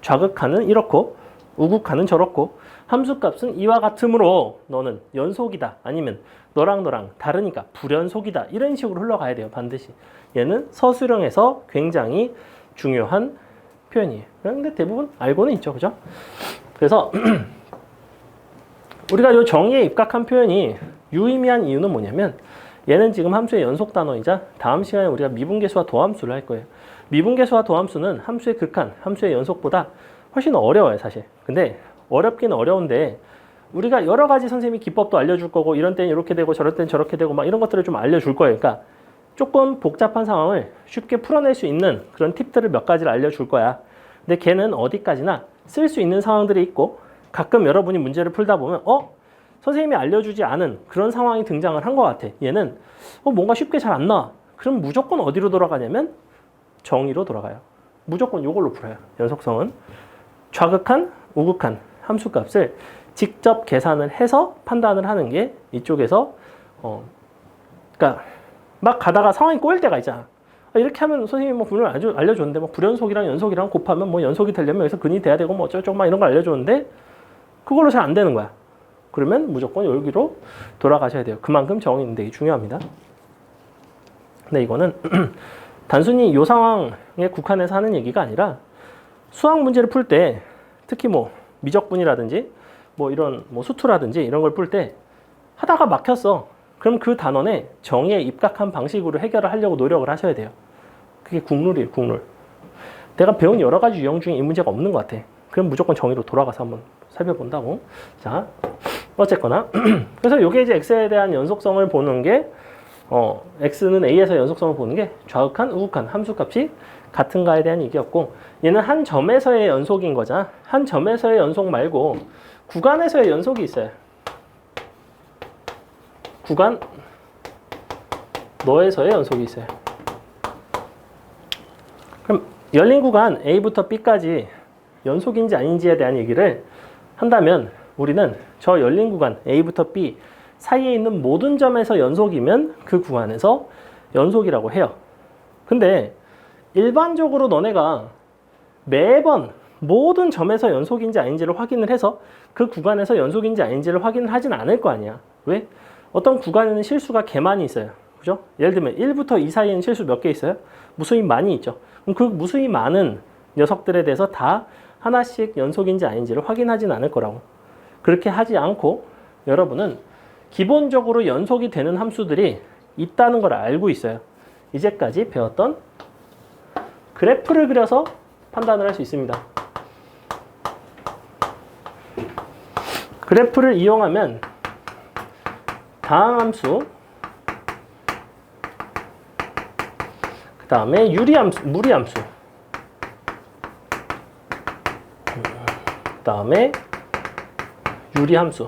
좌극한은 이렇고 우극한은 저렇고 함수값은 이와 같으므로 너는 연속이다, 아니면 너랑 다르니까 불연속이다, 이런 식으로 흘러가야 돼요. 반드시. 얘는 서술형에서 굉장히 중요한 표현이에요. 그런데 대부분 알고는 있죠. 그죠? 그래서 우리가 이 정의에 입각한 표현이 유의미한 이유는 뭐냐면, 얘는 지금 함수의 연속 단어이자 다음 시간에 우리가 미분계수와 도함수를 할 거예요. 미분계수와 도함수는 함수의 극한, 함수의 연속보다 훨씬 어려워요, 사실. 근데 어렵긴 어려운데 우리가 여러 가지 선생님이 기법도 알려줄 거고, 이런 때는 이렇게 되고 저럴 때는 저렇게 되고 막 이런 것들을 좀 알려줄 거예요. 그러니까 조금 복잡한 상황을 쉽게 풀어낼 수 있는 그런 팁들을 몇 가지를 알려줄 거야. 근데 걔는 어디까지나 쓸 수 있는 상황들이 있고, 가끔 여러분이 문제를 풀다 보면 선생님이 알려주지 않은 그런 상황이 등장을 한 것 같아. 얘는 뭔가 쉽게 잘 안 나와. 그럼 무조건 어디로 돌아가냐면 정의로 돌아가요. 무조건 이걸로 풀어요. 연속성은 좌극한, 우극한 함수값을 직접 계산을 해서 판단을 하는 게 이쪽에서 그러니까 막 가다가 상황이 꼬일 때가 있잖아. 이렇게 하면 선생님이 뭐 분명히 알려줬는데 뭐 불연속이랑 연속이랑 곱하면 뭐 연속이 되려면 여기서 근이 돼야 되고 뭐 어쩌고 막 이런 걸 알려줬는데 그걸로 잘 안 되는 거야. 그러면 무조건 여기로 돌아가셔야 돼요. 그만큼 정의는 되게 중요합니다. 근데 이거는 단순히 이 상황에 국한해서 하는 얘기가 아니라 수학 문제를 풀 때, 특히 뭐 미적분이라든지 뭐 이런 뭐 수투라든지 이런 걸 풀 때 하다가 막혔어. 그럼 그 단원에 정의에 입각한 방식으로 해결을 하려고 노력을 하셔야 돼요. 그게 국룰이에요, 국룰. 내가 배운 여러 가지 유형 중에 이 문제가 없는 것 같아. 그럼 무조건 정의로 돌아가서 한번 살펴본다고. 자, 어쨌거나 그래서 이게 이제 x에 대한 연속성을 보는 게 x는 a에서 연속성을 보는 게 좌극한, 우극한 함수값이 같은가에 대한 얘기였고, 얘는 한 점에서의 연속인 거잖아. 한 점에서의 연속 말고 구간에서의 연속이 있어요. 구간 너에서의 연속이 있어요. 그럼 열린 구간 A부터 B까지 연속인지 아닌지에 대한 얘기를 한다면 우리는 저 열린 구간 A부터 B 사이에 있는 모든 점에서 연속이면 그 구간에서 연속이라고 해요. 근데 일반적으로 너네가 매번 모든 점에서 연속인지 아닌지를 확인을 해서 그 구간에서 연속인지 아닌지를 확인을 하진 않을 거 아니야. 왜? 어떤 구간에는 실수가 개 많이 있어요. 그죠? 예를 들면 1부터 2 사이에는 실수 몇 개 있어요? 무수히 많이 있죠. 그럼 그 무수히 많은 녀석들에 대해서 다 하나씩 연속인지 아닌지를 확인하진 않을 거라고. 그렇게 하지 않고 여러분은 기본적으로 연속이 되는 함수들이 있다는 걸 알고 있어요. 이제까지 배웠던 그래프를 그려서 판단을 할 수 있습니다. 그래프를 이용하면 다항함수, 그 다음에 유리함수, 무리함수, 그 다음에 유리함수,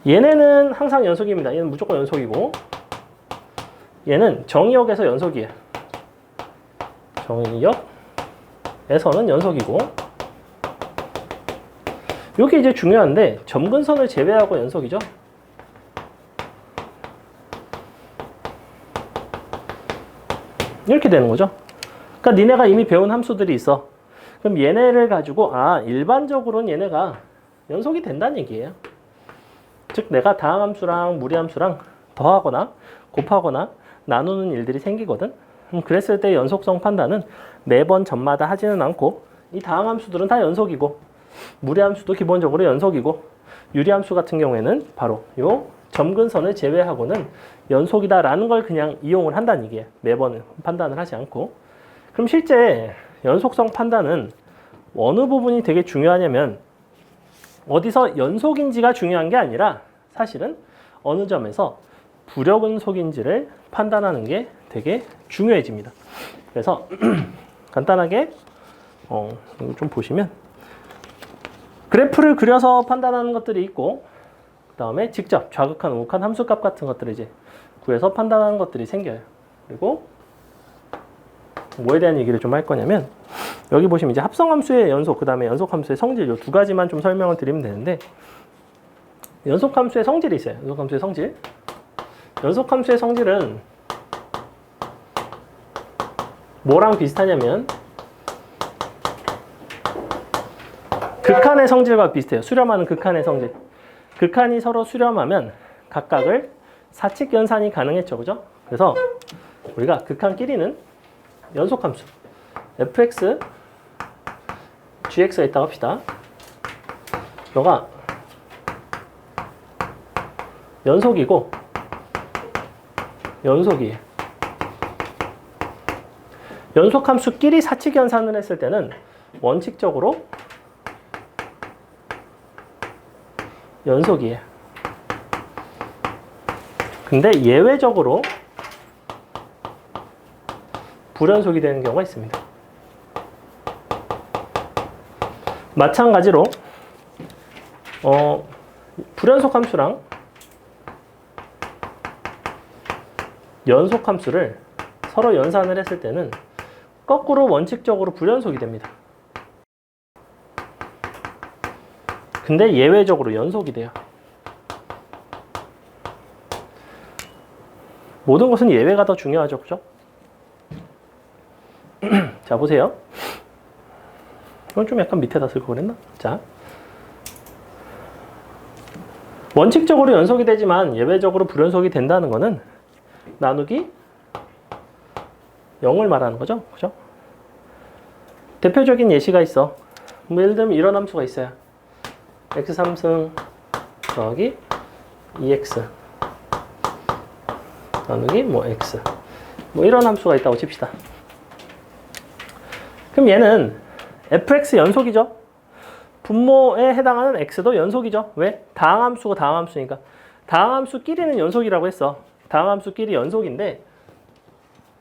얘네는 항상 연속입니다. 얘는 무조건 연속이고, 얘는 정의역에서 연속이에요. 정의역에서는 연속이고, 이게 이제 중요한데 점근선을 제외하고 연속이죠. 이렇게 되는 거죠. 그러니까 니네가 이미 배운 함수들이 있어. 그럼 얘네를 가지고 일반적으로는 얘네가 연속이 된다는 얘기예요. 즉 내가 다항함수랑 무리함수랑 더하거나 곱하거나 나누는 일들이 생기거든. 그랬을 때 연속성 판단은 매번 점마다 하지는 않고, 이 다항함수들은 다 연속이고 무리함수도 기본적으로 연속이고, 유리함수 같은 경우에는 바로 요 점근선을 제외하고는 연속이다라는 걸 그냥 이용을 한다는 얘기예요. 매번 판단을 하지 않고. 그럼 실제 연속성 판단은 어느 부분이 되게 중요하냐면 어디서 연속인지가 중요한 게 아니라 사실은 어느 점에서 불여근속인지를 판단하는 게 되게 중요해집니다. 그래서 간단하게 이거 좀 보시면 그래프를 그려서 판단하는 것들이 있고 그 다음에 직접 좌극한, 우극한 함수값 같은 것들을 이제 구해서 판단하는 것들이 생겨요. 그리고 뭐에 대한 얘기를 좀 할 거냐면 여기 보시면 이제 합성함수의 연속, 그 다음에 연속함수의 성질 이 두 가지만 좀 설명을 드리면 되는데 연속함수의 성질이 있어요. 연속함수의 성질. 연속함수의 성질은 뭐랑 비슷하냐면 극한의 성질과 비슷해요. 수렴하는 극한의 성질. 극한이 서로 수렴하면 각각을 사칙 연산이 가능했죠. 그죠? 그래서 우리가 극한끼리는 연속함수 fx, gx가 있다고 합시다. 너가 연속이고 연속이에요. 연속함수끼리 사칙 연산을 했을 때는 원칙적으로 연속이에요. 근데 예외적으로 불연속이 되는 경우가 있습니다. 마찬가지로 불연속 함수랑 연속 함수를 서로 연산을 했을 때는 거꾸로 원칙적으로 불연속이 됩니다. 근데 예외적으로 연속이 돼요. 모든 것은 예외가 더 중요하죠. 그죠? 자, 보세요. 이건 좀 약간 밑에다 쓸 걸 그랬나? 자. 원칙적으로 연속이 되지만 예외적으로 불연속이 된다는 거는 나누기 0을 말하는 거죠. 그죠? 대표적인 예시가 있어. 뭐 예를 들면 이런 함수가 있어요. x3승 더하기 2x 나누기 뭐 x 뭐 이런 함수가 있다고 칩시다. 그럼 얘는 fx 연속이죠. 분모에 해당하는 x도 연속이죠. 왜? 다항함수고 다항함수니까. 다항함수끼리는 연속이라고 했어. 다항함수끼리 연속인데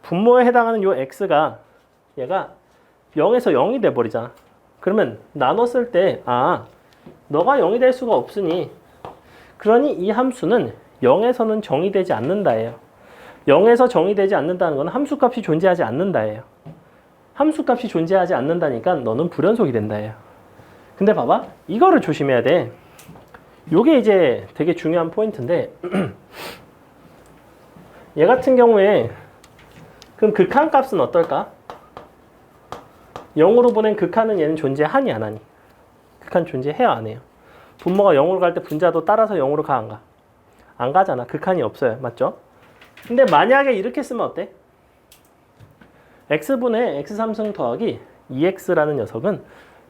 분모에 해당하는 요 x가 얘가 0에서 0이 돼버리잖아. 그러면 나눴을 때 너가 0이 될 수가 없으니 그러니 이 함수는 0에서는 정의되지 않는다예요. 0에서 정의되지 않는다는 건 함수값이 존재하지 않는다예요. 함수값이 존재하지 않는다니까 너는 불연속이 된다예요. 근데 봐봐. 이거를 조심해야 돼. 요게 이제 되게 중요한 포인트인데 얘 같은 경우에 그럼 극한값은 어떨까? 0으로 보낸 극한은 얘는 존재하니 안 하니? 극한 존재해요 안 해요? 분모가 0으로 갈 때 분자도 따라서 0으로 가 안 가? 안 가잖아. 극한이 없어요. 맞죠? 근데 만약에 이렇게 쓰면 어때? x분의 x3승 더하기 2x라는 녀석은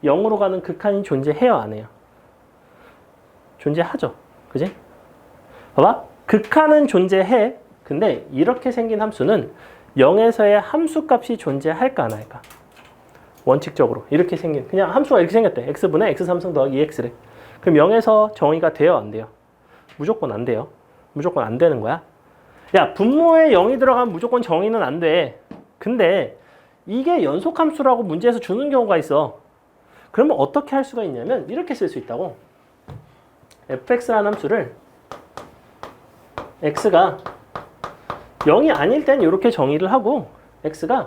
0으로 가는 극한이 존재해요 안 해요? 존재하죠. 그지? 봐봐. 극한은 존재해. 근데 이렇게 생긴 함수는 0에서의 함수값이 존재할까 안 할까? 원칙적으로 이렇게 생긴 그냥 함수가 이렇게 생겼대. x분의 x3승 더하기 2x래. 그럼 0에서 정의가 돼요 안 돼요? 무조건 안 돼요. 무조건 안 되는 거야. 야, 분모에 0이 들어가면 무조건 정의는 안 돼. 근데 이게 연속함수라고 문제에서 주는 경우가 있어. 그러면 어떻게 할 수가 있냐면 이렇게 쓸 수 있다고. fx라는 함수를 x가 0이 아닐 땐 이렇게 정의를 하고 x가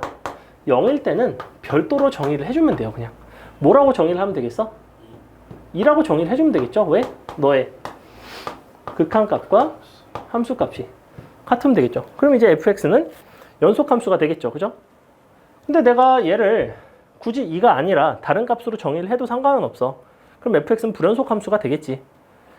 0일 때는 별도로 정의를 해주면 돼요. 그냥 뭐라고 정의를 하면 되겠어? 2라고 정의를 해주면 되겠죠? 왜? 너의 극한값과 함수값이 같으면 되겠죠. 그럼 이제 fx는 연속함수가 되겠죠. 그죠? 근데 내가 얘를 굳이 2가 아니라 다른 값으로 정의를 해도 상관은 없어. 그럼 fx는 불연속함수가 되겠지.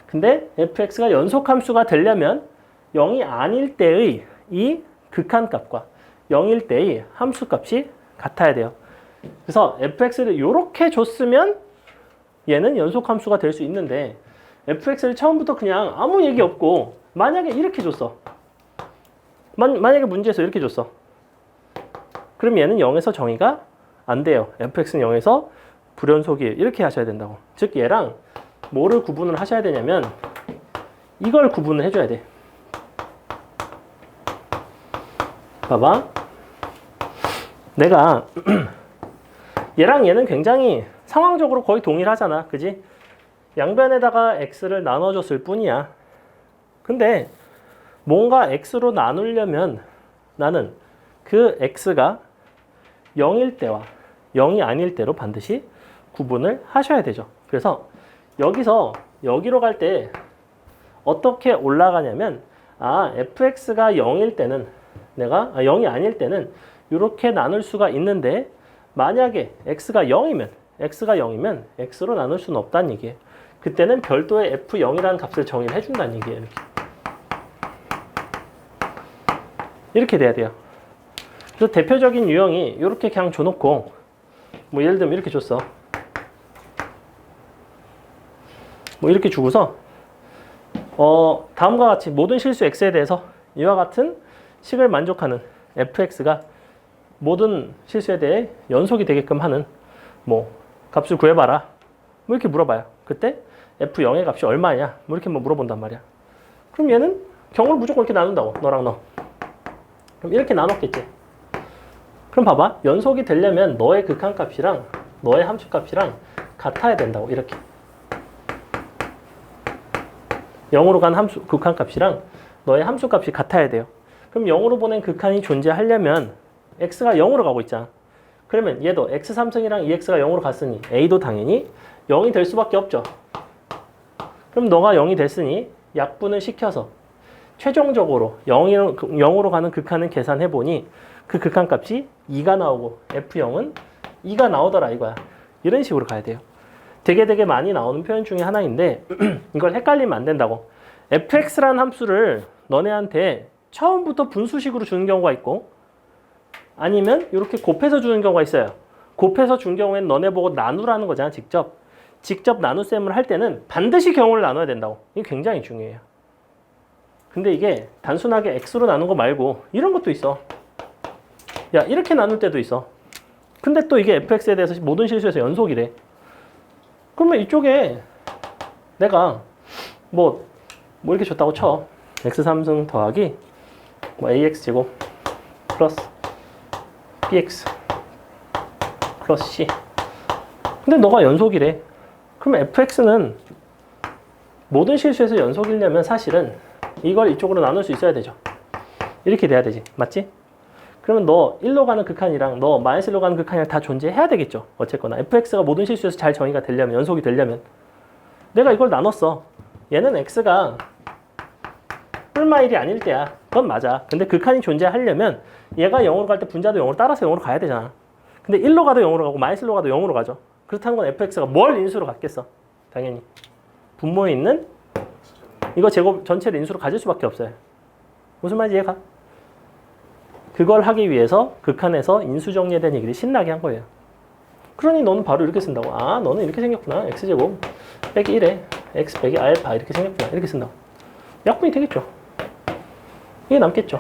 근데 fx가 연속함수가 되려면 0이 아닐 때의 이 극한값과 0일 때의 함수값이 같아야 돼요. 그래서 fx를 이렇게 줬으면 얘는 연속함수가 될 수 있는데 fx를 처음부터 그냥 아무 얘기 없고 만약에 이렇게 줬어. 만약에 문제에서 이렇게 줬어. 그럼 얘는 0에서 정의가 안 돼요. fx는 0에서 불연속이에요. 이렇게 하셔야 된다고. 즉 얘랑 뭐를 구분을 하셔야 되냐면 이걸 구분을 해줘야 돼. 봐봐. 내가 얘랑 얘는 굉장히 상황적으로 거의 동일하잖아. 그지? 양변에다가 x를 나눠줬을 뿐이야. 근데 뭔가 x로 나누려면 나는 그 x가 0일 때와 0이 아닐 때로 반드시 구분을 하셔야 되죠. 그래서 여기서 여기로 갈 때 어떻게 올라가냐면 fx가 0일 때는 내가 0이 아닐 때는 이렇게 나눌 수가 있는데 만약에 x가 0이면 x로 나눌 수는 없다는 얘기예요. 그때는 별도의 f0이라는 값을 정의를 해준다는 얘기예요. 이렇게 돼야 돼요. 그래서 대표적인 유형이 이렇게 그냥 줘놓고 뭐 예를 들면 이렇게 줬어. 뭐 이렇게 주고서 다음과 같이 모든 실수 x에 대해서 이와 같은 식을 만족하는 fx가 모든 실수에 대해 연속이 되게끔 하는 뭐 값을 구해봐라. 뭐 이렇게 물어봐요. 그때 f0의 값이 얼마냐? 뭐 이렇게 뭐 물어본단 말이야. 그럼 얘는 경우를 무조건 이렇게 나눈다고. 너랑 너. 그럼 이렇게 나눴겠지. 그럼 봐봐. 연속이 되려면 너의 극한값이랑 너의 함수값이랑 같아야 된다고. 이렇게. 0으로 간 극한값이랑 너의 함수값이 같아야 돼요. 그럼 0으로 보낸 극한이 존재하려면 x가 0으로 가고 있잖아. 그러면 얘도 x3승이랑 2x가 0으로 갔으니 a도 당연히 0이 될 수밖에 없죠. 그럼 너가 0이 됐으니 약분을 시켜서 최종적으로 0으로 가는 극한을 계산해보니 그 극한값이 2가 나오고 f0은 2가 나오더라 이거야. 이런 식으로 가야 돼요. 되게 많이 나오는 표현 중에 하나인데 이걸 헷갈리면 안 된다고. fx라는 함수를 너네한테 처음부터 분수식으로 주는 경우가 있고 아니면 이렇게 곱해서 주는 경우가 있어요. 곱해서 준 경우에는 너네 보고 나누라는 거잖아. 직접 나눗셈을 할 때는 반드시 경우를 나눠야 된다고. 이게 굉장히 중요해요. 근데 이게 단순하게 x로 나눈 거 말고 이런 것도 있어. 야 이렇게 나눌 때도 있어. 근데 또 이게 fx에 대해서 모든 실수에서 연속이래. 그러면 이쪽에 내가 뭐 이렇게 줬다고 쳐. x3승 더하기 뭐 ax제곱 플러스 bx 플러스 c. 근데 너가 연속이래. 그럼 fx는 모든 실수에서 연속이려면 사실은 이걸 이쪽으로 나눌 수 있어야 되죠. 이렇게 돼야 되지. 맞지? 그러면 너 1로 가는 극한이랑 너 마이너스 1로 가는 극한이랑 다 존재해야 되겠죠. 어쨌거나 fx가 모든 실수에서 잘 정의가 되려면, 연속이 되려면 내가 이걸 나눴어. 얘는 x가 뿔마 1이 아닐 때야. 그건 맞아. 근데 극한이 존재하려면 얘가 0으로 갈 때 분자도 0으로 따라서 0으로 가야 되잖아. 근데 1로 가도 0으로 가고 마이너스 1로 가도 0으로 가죠. 그렇다는 건 fx가 뭘 인수로 갖겠어? 당연히 분모에 있는 이거 제곱 전체를 인수로 가질 수밖에 없어요. 무슨 말인지 이해가? 그걸 하기 위해서 극한에서 인수정리된 얘기를 신나게 한 거예요. 그러니 너는 바로 이렇게 쓴다고. 너는 이렇게 생겼구나. x제곱 빼기 1에 x 빼기 알파 이렇게 생겼구나. 이렇게 쓴다고. 약분이 되겠죠. 이게 남겠죠.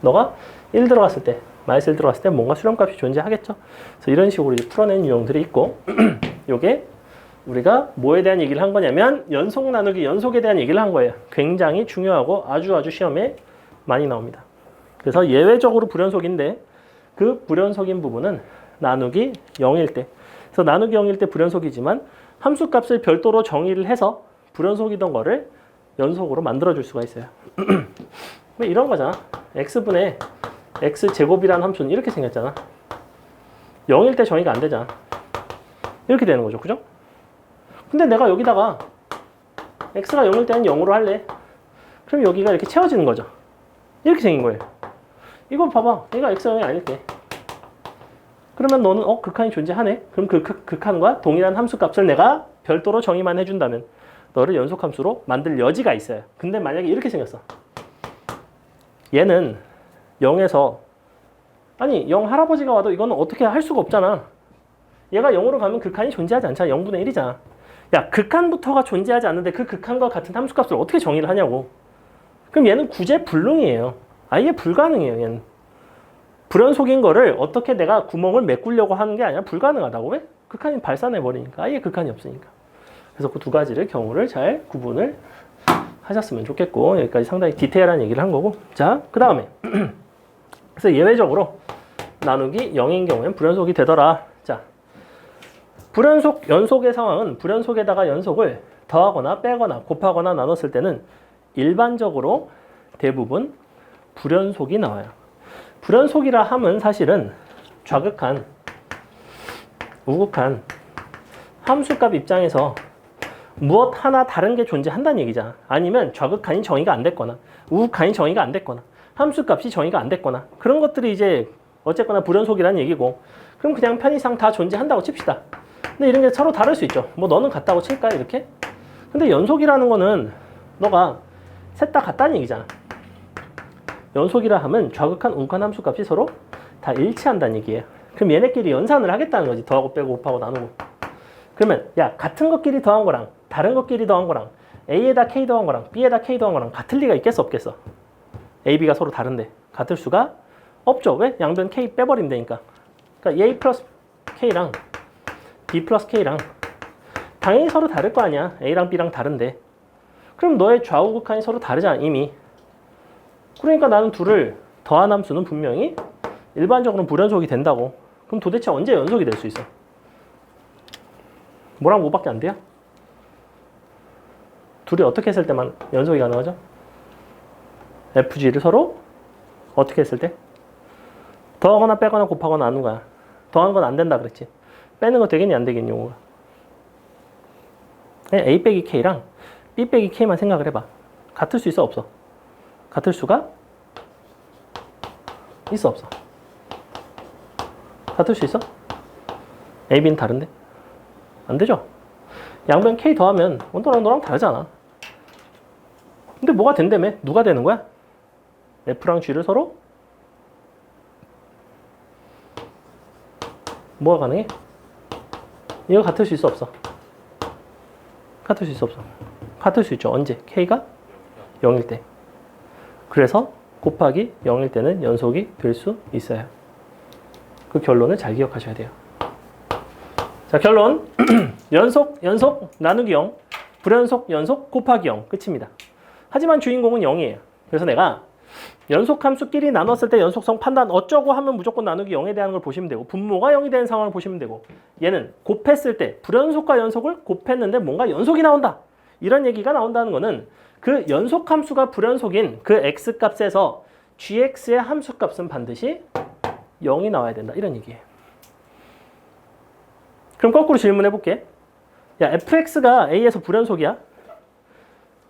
너가 1 들어갔을 때, 마이너스 1 들어갔을 때 뭔가 수렴값이 존재하겠죠. 그래서 이런 식으로 이제 풀어낸 유형들이 있고 요게 우리가 뭐에 대한 얘기를 한 거냐면 연속 나누기, 연속에 대한 얘기를 한 거예요. 굉장히 중요하고 아주 시험에 많이 나옵니다. 그래서 예외적으로 불연속인데 그 불연속인 부분은 나누기 0일 때. 그래서 나누기 0일 때 불연속이지만 함수값을 별도로 정의를 해서 불연속이던 거를 연속으로 만들어줄 수가 있어요. 뭐 이런 거잖아. x분의 x제곱이라는 함수는 이렇게 생겼잖아. 0일 때 정의가 안 되잖아. 이렇게 되는 거죠. 그죠? 근데 내가 여기다가 x가 0일 때는 0으로 할래. 그럼 여기가 이렇게 채워지는 거죠. 이렇게 생긴 거예요. 이거 봐봐. 얘가 x가 0이 아닐 때. 그러면 너는 극한이 존재하네. 그럼 그 극한과 동일한 함수값을 내가 별도로 정의만 해준다면 너를 연속함수로 만들 여지가 있어요. 근데 만약에 이렇게 생겼어. 얘는 0에서 0 할아버지가 와도 이거는 어떻게 할 수가 없잖아. 얘가 0으로 가면 극한이 존재하지 않잖아. 0분의 1이잖아. 야, 극한부터가 존재하지 않는데 그 극한과 같은 함수값을 어떻게 정의를 하냐고. 그럼 얘는 구제불능이에요. 아예 불가능해요. 얘는 불연속인 거를 어떻게 내가 구멍을 메꾸려고 하는 게 아니라 불가능하다고. 왜? 극한이 발산해버리니까. 아예 극한이 없으니까. 그래서 그 두 가지를 경우를 잘 구분을 하셨으면 좋겠고, 여기까지 상당히 디테일한 얘기를 한 거고. 자, 그 다음에 그래서 예외적으로 나누기 0인 경우엔 불연속이 되더라. 자, 불연속, 연속의 상황은 불연속에다가 연속을 더하거나 빼거나 곱하거나 나눴을 때는 일반적으로 대부분 불연속이 나와요. 불연속이라 함은 사실은 좌극한, 우극한 함수값 입장에서 무엇 하나 다른 게 존재한다는 얘기잖아. 아니면 좌극한이 정의가 안 됐거나 우극한이 정의가 안 됐거나 함수값이 정의가 안 됐거나 그런 것들이 이제 어쨌거나 불연속이라는 얘기고, 그럼 그냥 편의상 다 존재한다고 칩시다. 근데 이런 게 서로 다를 수 있죠. 뭐 너는 같다고 칠까 이렇게? 근데 연속이라는 거는 너가 셋 다 같다는 얘기잖아. 연속이라 하면 좌극한, 우극한 함수값이 서로 다 일치한다는 얘기예요. 그럼 얘네끼리 연산을 하겠다는 거지. 더하고 빼고 곱하고 나누고. 그러면 야, 같은 것끼리 더한 거랑 다른 것끼리 더한 거랑 A에다 K 더한 거랑 B에다 K 더한 거랑 같을 리가 있겠어 없겠어? A, B가 서로 다른데 같을 수가 없죠. 왜? 양변 K 빼버리면 되니까. 그러니까 A 플러스 K랑 B 플러스 K랑 당연히 서로 다를 거 아니야. A랑 B랑 다른데. 그럼 너의 좌우극한이 서로 다르잖아 이미. 그러니까 나는 둘을 더한 함수는 분명히 일반적으로 불연속이 된다고. 그럼 도대체 언제 연속이 될 수 있어? 뭐랑 뭐밖에 안 돼요? 둘이 어떻게 했을 때만 연속이 가능하죠? FG를 서로 어떻게 했을 때? 더하거나 빼거나 곱하거나 나눈 거야. 더하는 건 안 된다 그랬지. 빼는 거 되겠니 안 되겠니 용어가. A 빼기 K랑 B 빼기 K만 생각을 해봐. 같을 수 있어 없어? 같을 수가 있어 없어? 같을 수 있어? A, B는 다른데? 안 되죠? 양변 K 더하면 너랑 다르잖아. 근데 뭐가 된다며? 누가 되는 거야? F랑 G를 서로? 뭐가 가능해? 이거 같을 수 있어 없어? 같을 수 있어 없어? 같을 수 있죠. 언제? K가 0일 때. 그래서 곱하기 0일 때는 연속이 될 수 있어요. 그 결론을 잘 기억하셔야 돼요. 자, 결론. 연속 나누기 0, 불연속 연속 곱하기 0 끝입니다. 하지만 주인공은 0이에요. 그래서 내가 연속 함수끼리 나눴을 때 연속성 판단 어쩌고 하면 무조건 나누기 0에 대한 걸 보시면 되고, 분모가 0이 되는 상황을 보시면 되고, 얘는 곱했을 때 불연속과 연속을 곱했는데 뭔가 연속이 나온다. 이런 얘기가 나온다는 거는 그 연속 함수가 불연속인 그 x값에서 gx의 함수값은 반드시 0이 나와야 된다. 이런 얘기예요. 그럼 거꾸로 질문해 볼게. 야, fx가 a에서 불연속이야?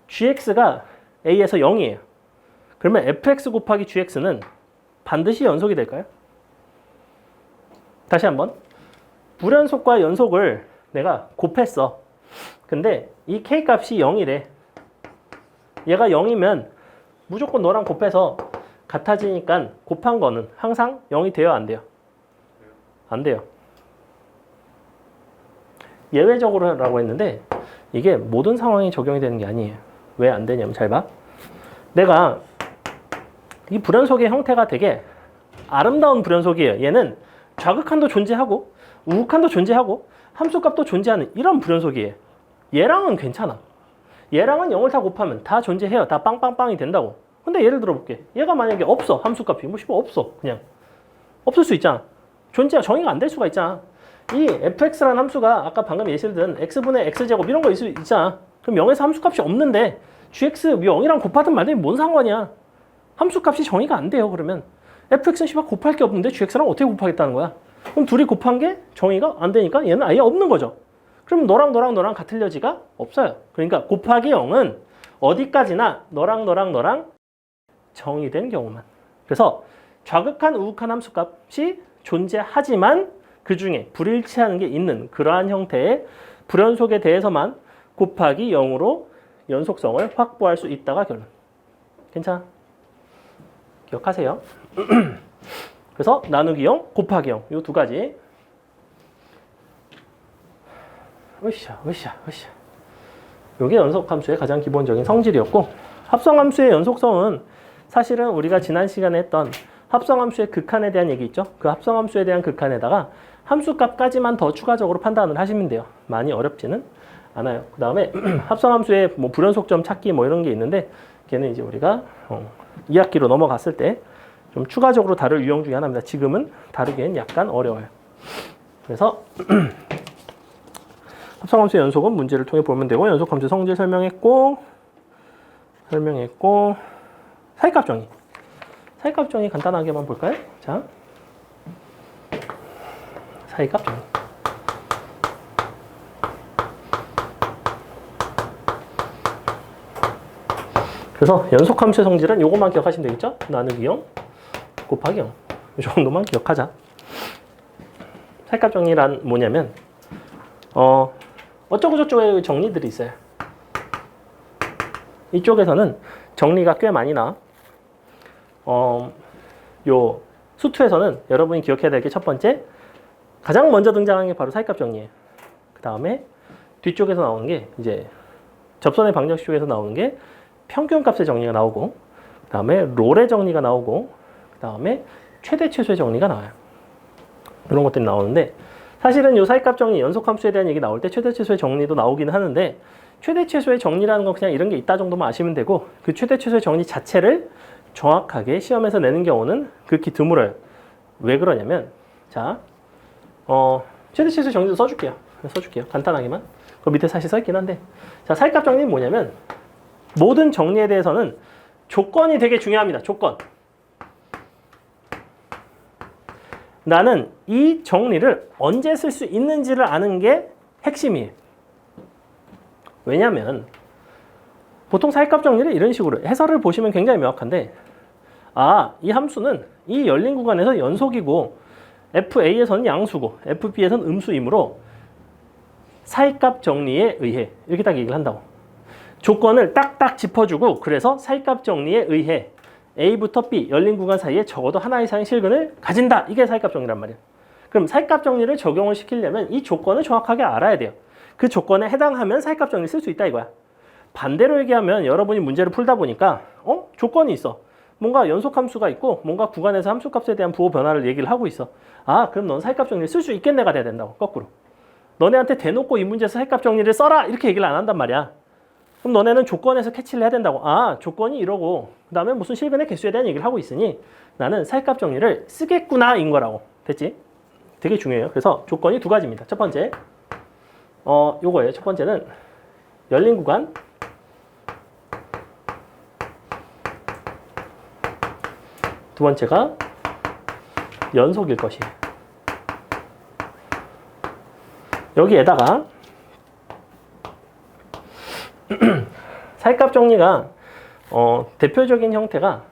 gx가 a에서 0이에요. 그러면 fx 곱하기 gx는 반드시 연속이 될까요? 다시 한번. 불연속과 연속을 내가 곱했어. 근데 이 k 값이 0이래. 얘가 0이면 무조건 너랑 곱해서 같아지니까 곱한 거는 항상 0이 돼요, 안 돼요? 안 돼요. 예외적으로라고 했는데 이게 모든 상황에 적용이 되는 게 아니에요. 왜 안 되냐면 잘 봐. 내가 이 불연속의 형태가 되게 아름다운 불연속이에요. 얘는 좌극한도 존재하고 우극한도 존재하고 함수값도 존재하는 이런 불연속이에요. 얘랑은 괜찮아. 얘랑은 0을 다 곱하면 다 존재해요. 다 빵빵빵이 된다고. 근데 예를 들어 볼게. 얘가 만약에 없어. 함수값이. 뭐 없어. 그냥. 없을 수 있잖아. 정의가 안 될 수가 있잖아. 이 fx라는 함수가 아까 방금 예시를 든 x분의 x제곱 이런 거 있을 수 있잖아. 그럼 0에서 함수값이 없는데 gx 0이랑 곱하든 말든 뭔 상관이야. 함수값이 정의가 안 돼요. 그러면 fx는 씨발 곱할 게 없는데 gx랑 어떻게 곱하겠다는 거야. 그럼 둘이 곱한 게 정의가 안 되니까 얘는 아예 없는 거죠. 그럼 너랑 같을 여지가 없어요. 그러니까 곱하기 0은 어디까지나 너랑 정의된 경우만. 그래서 좌극한 우극한 함수값이 존재하지만 그 중에 불일치하는 게 있는 그러한 형태의 불연속에 대해서만 곱하기 0으로 연속성을 확보할 수 있다가 결론. 괜찮아? 기억하세요. 그래서 나누기 0, 곱하기 0 이 두 가지. 으쌰. 이게 연속함수의 가장 기본적인 성질이었고, 합성함수의 연속성은 사실은 우리가 지난 시간에 했던 합성함수의 극한에 대한 얘기 있죠? 그 합성함수에 대한 극한에다가 함수값까지만 더 추가적으로 판단을 하시면 돼요. 많이 어렵지는 않아요. 그 다음에 합성함수의 뭐 불연속점 찾기 뭐 이런 게 있는데 걔는 이제 우리가 2학기로 넘어갔을 때 좀 추가적으로 다룰 유형 중에 하나입니다. 지금은 다루기엔 약간 어려워요. 그래서 합성함수의 연속은 문제를 통해 보면 되고, 연속함수 성질 설명했고 사이값 정의. 사이값 정의 간단하게만 볼까요? 자, 사이값 정의. 그래서 연속함수의 성질은 요것만 기억하시면 되겠죠? 나누기 0 곱하기 0. 이 정도만 기억하자. 사이값 정의란 뭐냐면 어쩌고저쩌고의 정리들이 있어요. 이쪽에서는 정리가 꽤 많이 나와. 요 수투에서는 여러분이 기억해야 될 게 첫 번째, 가장 먼저 등장하는 게 바로 사이값 정리예요. 그 다음에 뒤쪽에서 나오는 게 이제 접선의 방정식 쪽에서 나오는 게 평균값의 정리가 나오고, 그 다음에 롤의 정리가 나오고, 그 다음에 최대 최소의 정리가 나와요. 이런 것들이 나오는데, 사실은 이 사이값 정리, 연속함수에 대한 얘기 나올 때 최대 최소의 정리도 나오기는 하는데, 최대 최소의 정리라는 건 그냥 이런 게 있다 정도만 아시면 되고, 그 최대 최소의 정리 자체를 정확하게 시험에서 내는 경우는 극히 드물어요. 왜 그러냐면, 자, 최대 최소의 정리도 써줄게요. 간단하게만. 그 밑에 사실 써있긴 한데, 자, 사이값 정리는 뭐냐면, 모든 정리에 대해서는 조건이 되게 중요합니다. 조건. 나는 이 정리를 언제 쓸 수 있는지를 아는 게 핵심이에요. 왜냐하면 보통 사이값 정리를 이런 식으로 해설을 보시면 굉장히 명확한데, 이 함수는 이 열린 구간에서 연속이고 FA에서는 양수고 FB에서는 음수이므로 사이값 정리에 의해, 이렇게 딱 얘기를 한다고. 조건을 딱딱 짚어주고, 그래서 사이값 정리에 의해 A부터 B 열린 구간 사이에 적어도 하나 이상의 실근을 가진다. 이게 사이값 정리란 말이에요. 그럼 사이값 정리를 적용을 시키려면 이 조건을 정확하게 알아야 돼요. 그 조건에 해당하면 사이값 정리를 쓸 수 있다 이거야. 반대로 얘기하면 여러분이 문제를 풀다 보니까 조건이 있어. 뭔가 연속함수가 있고 뭔가 구간에서 함수값에 대한 부호 변화를 얘기를 하고 있어. 그럼 넌 사이값 정리를 쓸 수 있겠네가 돼야 된다고. 거꾸로. 너네한테 대놓고 이 문제에서 사이값 정리를 써라 이렇게 얘기를 안 한단 말이야. 그럼 너네는 조건에서 캐치를 해야 된다고. 조건이 이러고 그 다음에 무슨 실근의 개수에 대한 얘기를 하고 있으니 나는 사이값 정리를 쓰겠구나 인 거라고. 됐지? 되게 중요해요. 그래서 조건이 두 가지입니다. 첫 번째, 요거예요. 첫 번째는 열린 구간, 두 번째가 연속일 것이에요. 여기에다가 사이값 정리가 대표적인 형태가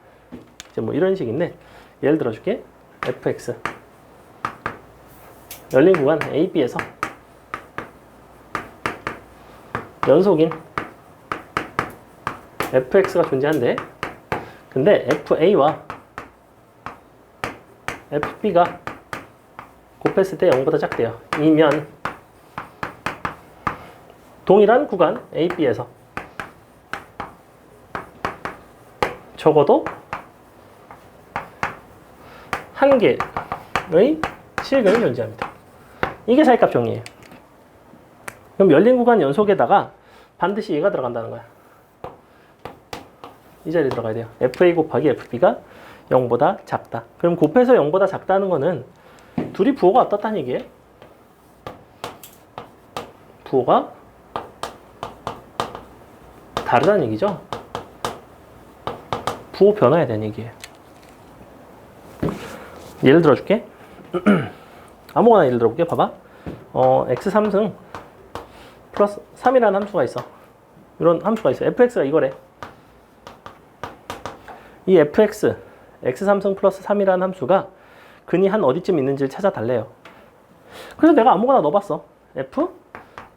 이제 뭐 이런 식인데, 예를 들어 줄게. fx 열린 구간 a, b에서 연속인 fx가 존재한대. 근데 fa와 fb가 곱했을 때 0보다 작대요. 이면 동일한 구간 a, b에서 적어도 한 개의 실근이 존재합니다. 이게 사이값 정리예요. 그럼 열린 구간 연속에다가 반드시 얘가 들어간다는 거야. 이 자리에 들어가야 돼요. FA 곱하기 FB가 0보다 작다. 그럼 곱해서 0보다 작다는 거는 둘이 부호가 어떻다는 얘기예요? 부호가 다르다는 얘기죠. 부호 변화에 대한 얘기예요. 예를 들어줄게. 아무거나 예를 들어볼게. 봐봐. x3승 플러스 3이라는 함수가 있어. 이런 함수가 있어. fx가 이거래. 이 fx, x3승 플러스 3이라는 함수가 근이 한 어디쯤 있는지를 찾아달래요. 그래서 내가 아무거나 넣어봤어. f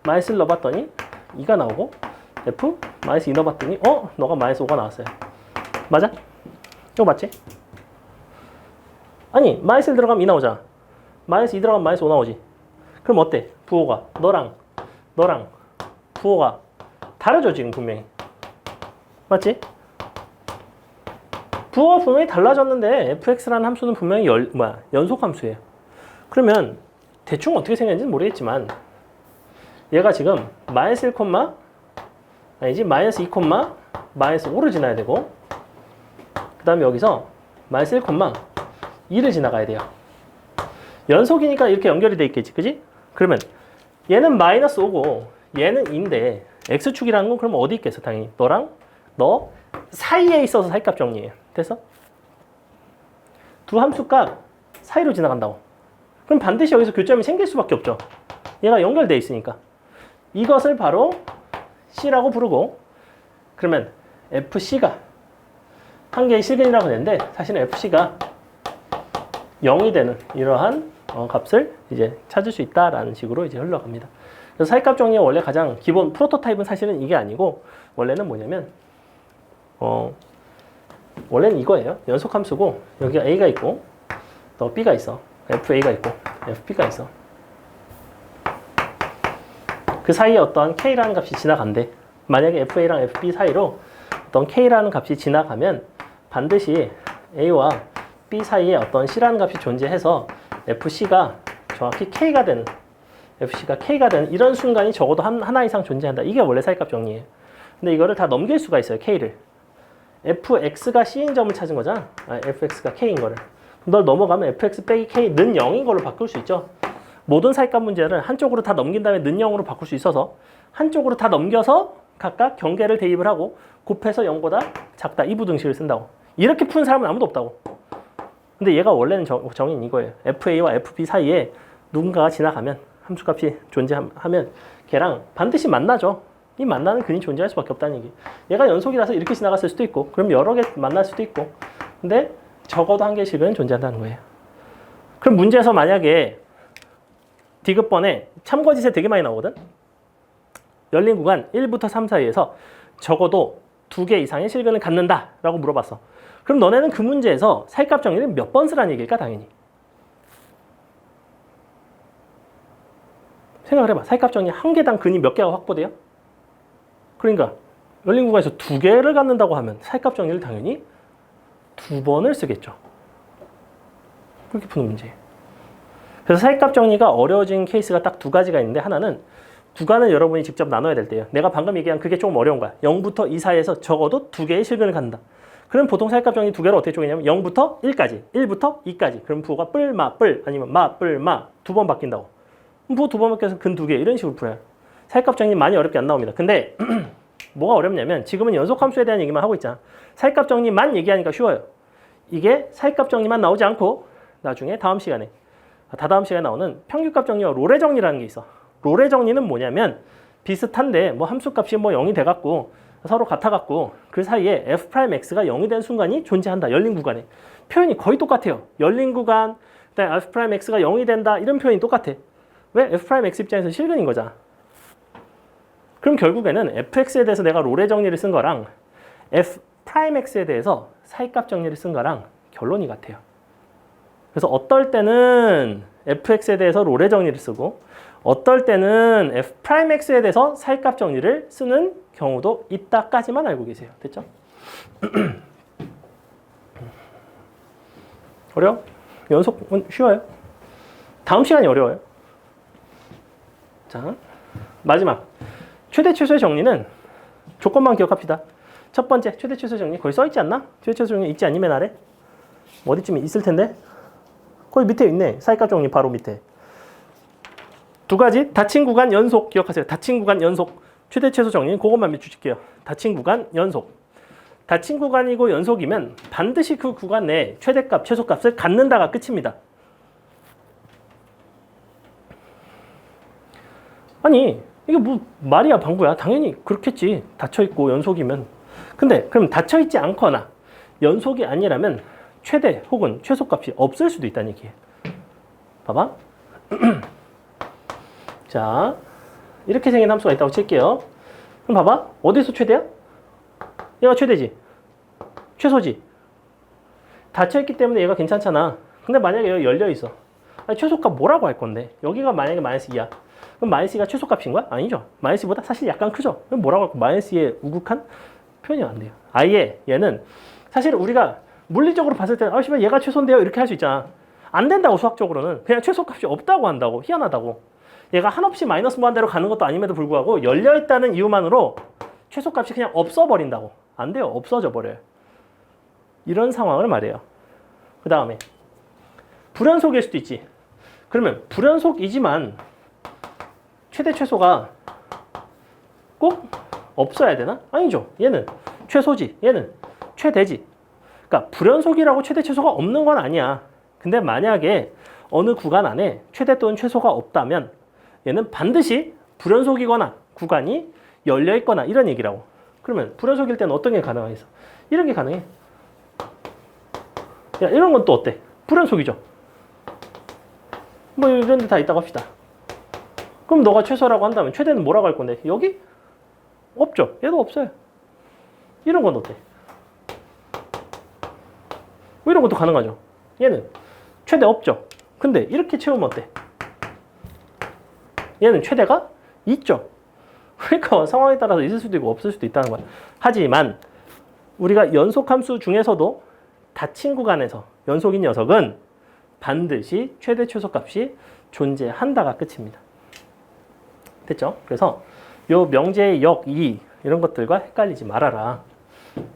마이너스 1 넣어봤더니 2가 나오고, f 마이너스 2 넣어봤더니 너가 마이너스 5가 나왔어요. 맞아? 이거 맞지? 아니, 마이너스 1 들어가면 2 나오잖아. 마이너스 2 들어가면 마이너스 5 나오지. 그럼 어때? 부호가 너랑 부호가 다르죠 지금 분명히. 맞지? 부호가 분명히 달라졌는데 fx라는 함수는 분명히 연속 함수예요. 그러면 대충 어떻게 생겼는지는 모르겠지만 얘가 지금 마이너스 1, 아니지 마이너스 2, 마이너스 5를 지나야 되고 그 다음에 여기서 마이너스 1, 2를 지나가야 돼요. 연속이니까 이렇게 연결이 돼 있겠지, 그지? 그러면 얘는 마이너스 5고 얘는 2인데 x축이라는 건 그럼 어디 있겠어? 당연히 너랑 너 사이에 있어서 사이값 정리해요. 됐어? 두 함수값 사이로 지나간다고. 그럼 반드시 여기서 교점이 생길 수밖에 없죠. 얘가 연결돼 있으니까. 이것을 바로 C라고 부르고, 그러면 FC가 한 개의 실근이라고 하는데 사실은 FC가 0이 되는 이러한 값을 이제 찾을 수 있다라는 식으로 이제 흘러갑니다. 그래서 사이값 정리의 원래 가장 기본 프로토타입은 사실은 이게 아니고 원래는 뭐냐면 원래는 이거예요. 연속함수고 여기가 A가 있고 또 B가 있어. FA가 있고 FB가 있어. 그 사이에 어떠한 K라는 값이 지나간대. 만약에 FA랑 FB 사이로 어떤 K라는 값이 지나가면 반드시 A와 B 사이에 어떤 C라는 값이 존재해서 FC가 정확히 K가 되는 이런 순간이 적어도 하나 이상 존재한다. 이게 원래 사이값 정리예요. 근데 이거를 다 넘길 수가 있어요. K를. fx가 C인 점을 찾은 거잖아. fx가 K인 거를. 널 넘어가면 fx 빼기 K는 0인 걸로 바꿀 수 있죠. 모든 사이값 문제를 한쪽으로 다 넘긴 다음에 는 0으로 바꿀 수 있어서 한쪽으로 다 넘겨서 각각 경계를 대입을 하고 곱해서 0보다 작다. 이 부등식을 쓴다고. 이렇게 푸는 사람은 아무도 없다고. 근데 얘가 원래는 정의는 이거예요. FA와 FB 사이에 누군가가 지나가면 함수값이 존재하면 걔랑 반드시 만나죠. 이 만나는 근이 존재할 수밖에 없다는 얘기. 얘가 연속이라서 이렇게 지나갔을 수도 있고 그럼 여러 개 만날 수도 있고 근데 적어도 한 개의 실근은 존재한다는 거예요. 그럼 문제에서 만약에 D급번에 참거짓에 되게 많이 나오거든. 열린 구간 1부터 3 사이에서 적어도 2개 이상의 실근을 갖는다 라고 물어봤어. 그럼 너네는 그 문제에서 사이값 정리를 몇 번 쓰라는 얘기일까? 당연히 생각을 해봐. 사이값 정리 한 개당 근이 몇 개가 확보돼요? 그러니까 열린 구간에서 2개를 갖는다고 하면 사이값 정리를 당연히 2번을 쓰겠죠. 그렇게 푸는 문제예요. 그래서 사이값 정리가 어려워진 케이스가 딱 2가지가 있는데 하나는 구간을 여러분이 직접 나눠야 될 때예요. 내가 방금 얘기한 그게 조금 어려운 거야. 0부터 2 사이에서 적어도 2개의 실근을 갖는다. 그럼 보통 사이값 정리 2개를 어떻게 쪼개냐면 0부터 1까지, 1부터 2까지. 그럼 부호가 뿔, 마, 뿔 아니면 마, 뿔, 마 2번 바뀐다고. 부호 2번 바뀌어서 근 2개 이런 식으로 풀어요. 사이값 정리 많이 어렵게 안 나옵니다. 근데 뭐가 어렵냐면 지금은 연속함수에 대한 얘기만 하고 있잖아. 사이값 정리만 얘기하니까 쉬워요. 이게 사이값 정리만 나오지 않고 나중에 다음 시간에 다다음 시간에 나오는 평균값 정리와 롤의 정리라는 게 있어. 롤의 정리는 뭐냐면 비슷한데 뭐 함수값이 뭐 0이 돼갖고 서로 같아갖고 그 사이에 f'x가 0이 된 순간이 존재한다. 열린 구간에. 표현이 거의 똑같아요. 열린 구간, 그다음에 f'x가 0이 된다. 이런 표현이 똑같아. 왜? f'x 입장에서 실근인 거잖아. 그럼 결국에는 fx에 대해서 내가 롤의 정리를 쓴 거랑 f'x에 대해서 사이값 정리를 쓴 거랑 결론이 같아요. 그래서 어떨 때는 fx에 대해서 롤의 정리를 쓰고 어떨 때는 f'x에 대해서 사이값 정리를 쓰는 경우도 있다까지만 알고 계세요. 됐죠? 어려워? 연속은 쉬워요. 다음 시간이 어려워요. 자, 마지막. 최대 최소의 정리는 조건만 기억합시다. 첫 번째, 최대 최소의 정리 거기 써있지 않나? 최대 최소의 정리 있지 않니? 맨 아래? 어디쯤 있을 텐데? 거기 밑에 있네. 사이값 정리 바로 밑에. 2가지 닫힌 구간 연속 기억하세요. 닫힌 구간 연속. 최대 최소 정리는 그것만 맞추실게요. 닫힌 구간 연속. 닫힌 구간이고 연속이면 반드시 그 구간 내에 최대값, 최소값을 갖는다가 끝입니다. 아니 이게 뭐 말이야 방구야. 당연히 그렇겠지. 닫혀있고 연속이면. 근데 그럼 닫혀있지 않거나 연속이 아니라면 최대 혹은 최소값이 없을 수도 있다는 얘기예요. 봐봐. 자, 이렇게 생긴 함수가 있다고 칠게요. 그럼 봐봐. 어디서 최대야? 얘가 최대지. 최소지. 닫혀있기 때문에 얘가 괜찮잖아. 근데 만약에 여기 열려있어. 아니, 최소값 뭐라고 할 건데? 여기가 만약에 마이너스 2야. 그럼 마이너스 2가 최소값인 거야? 아니죠. 마이너스 2보다 사실 약간 크죠. 그럼 뭐라고 할까? 마이너스 2의 우극한 표현이 안 돼요. 아예 얘는 사실 우리가 물리적으로 봤을 때는 씨발 얘가 최소인데요 이렇게 할 수 있잖아. 안 된다고 수학적으로는. 그냥 최소값이 없다고 한다고. 희한하다고. 얘가 한없이 마이너스 무한대로 가는 것도 아님에도 불구하고 열려있다는 이유만으로 최소값이 그냥 없어버린다고. 안 돼요. 없어져 버려요. 이런 상황을 말해요. 그 다음에 불연속일 수도 있지. 그러면 불연속이지만 최대 최소가 꼭 없어야 되나? 아니죠. 얘는 최소지. 얘는 최대지. 그러니까 불연속이라고 최대 최소가 없는 건 아니야. 근데 만약에 어느 구간 안에 최대 또는 최소가 없다면 얘는 반드시 불연속이거나 구간이 열려 있거나 이런 얘기라고. 그러면 불연속일 때는 어떤 게 가능하겠어? 이런 게 가능해. 야, 이런 건 또 어때? 불연속이죠. 뭐 이런 데 다 있다고 합시다. 그럼 너가 최소라고 한다면 최대는 뭐라고 할 건데? 여기? 없죠. 얘도 없어요. 이런 건 어때? 뭐 이런 것도 가능하죠. 얘는 최대 없죠. 근데 이렇게 채우면 어때? 얘는 최대가 있죠. 그러니까 상황에 따라서 있을 수도 있고 없을 수도 있다는 거야. 하지만 우리가 연속함수 중에서도 닫힌 구간에서 연속인 녀석은 반드시 최대 최소값이 존재한다가 끝입니다. 됐죠? 그래서 요 명제의 역, 이 이런 것들과 헷갈리지 말아라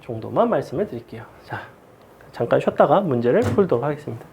정도만 말씀을 드릴게요. 자, 잠깐 쉬었다가 문제를 풀도록 하겠습니다.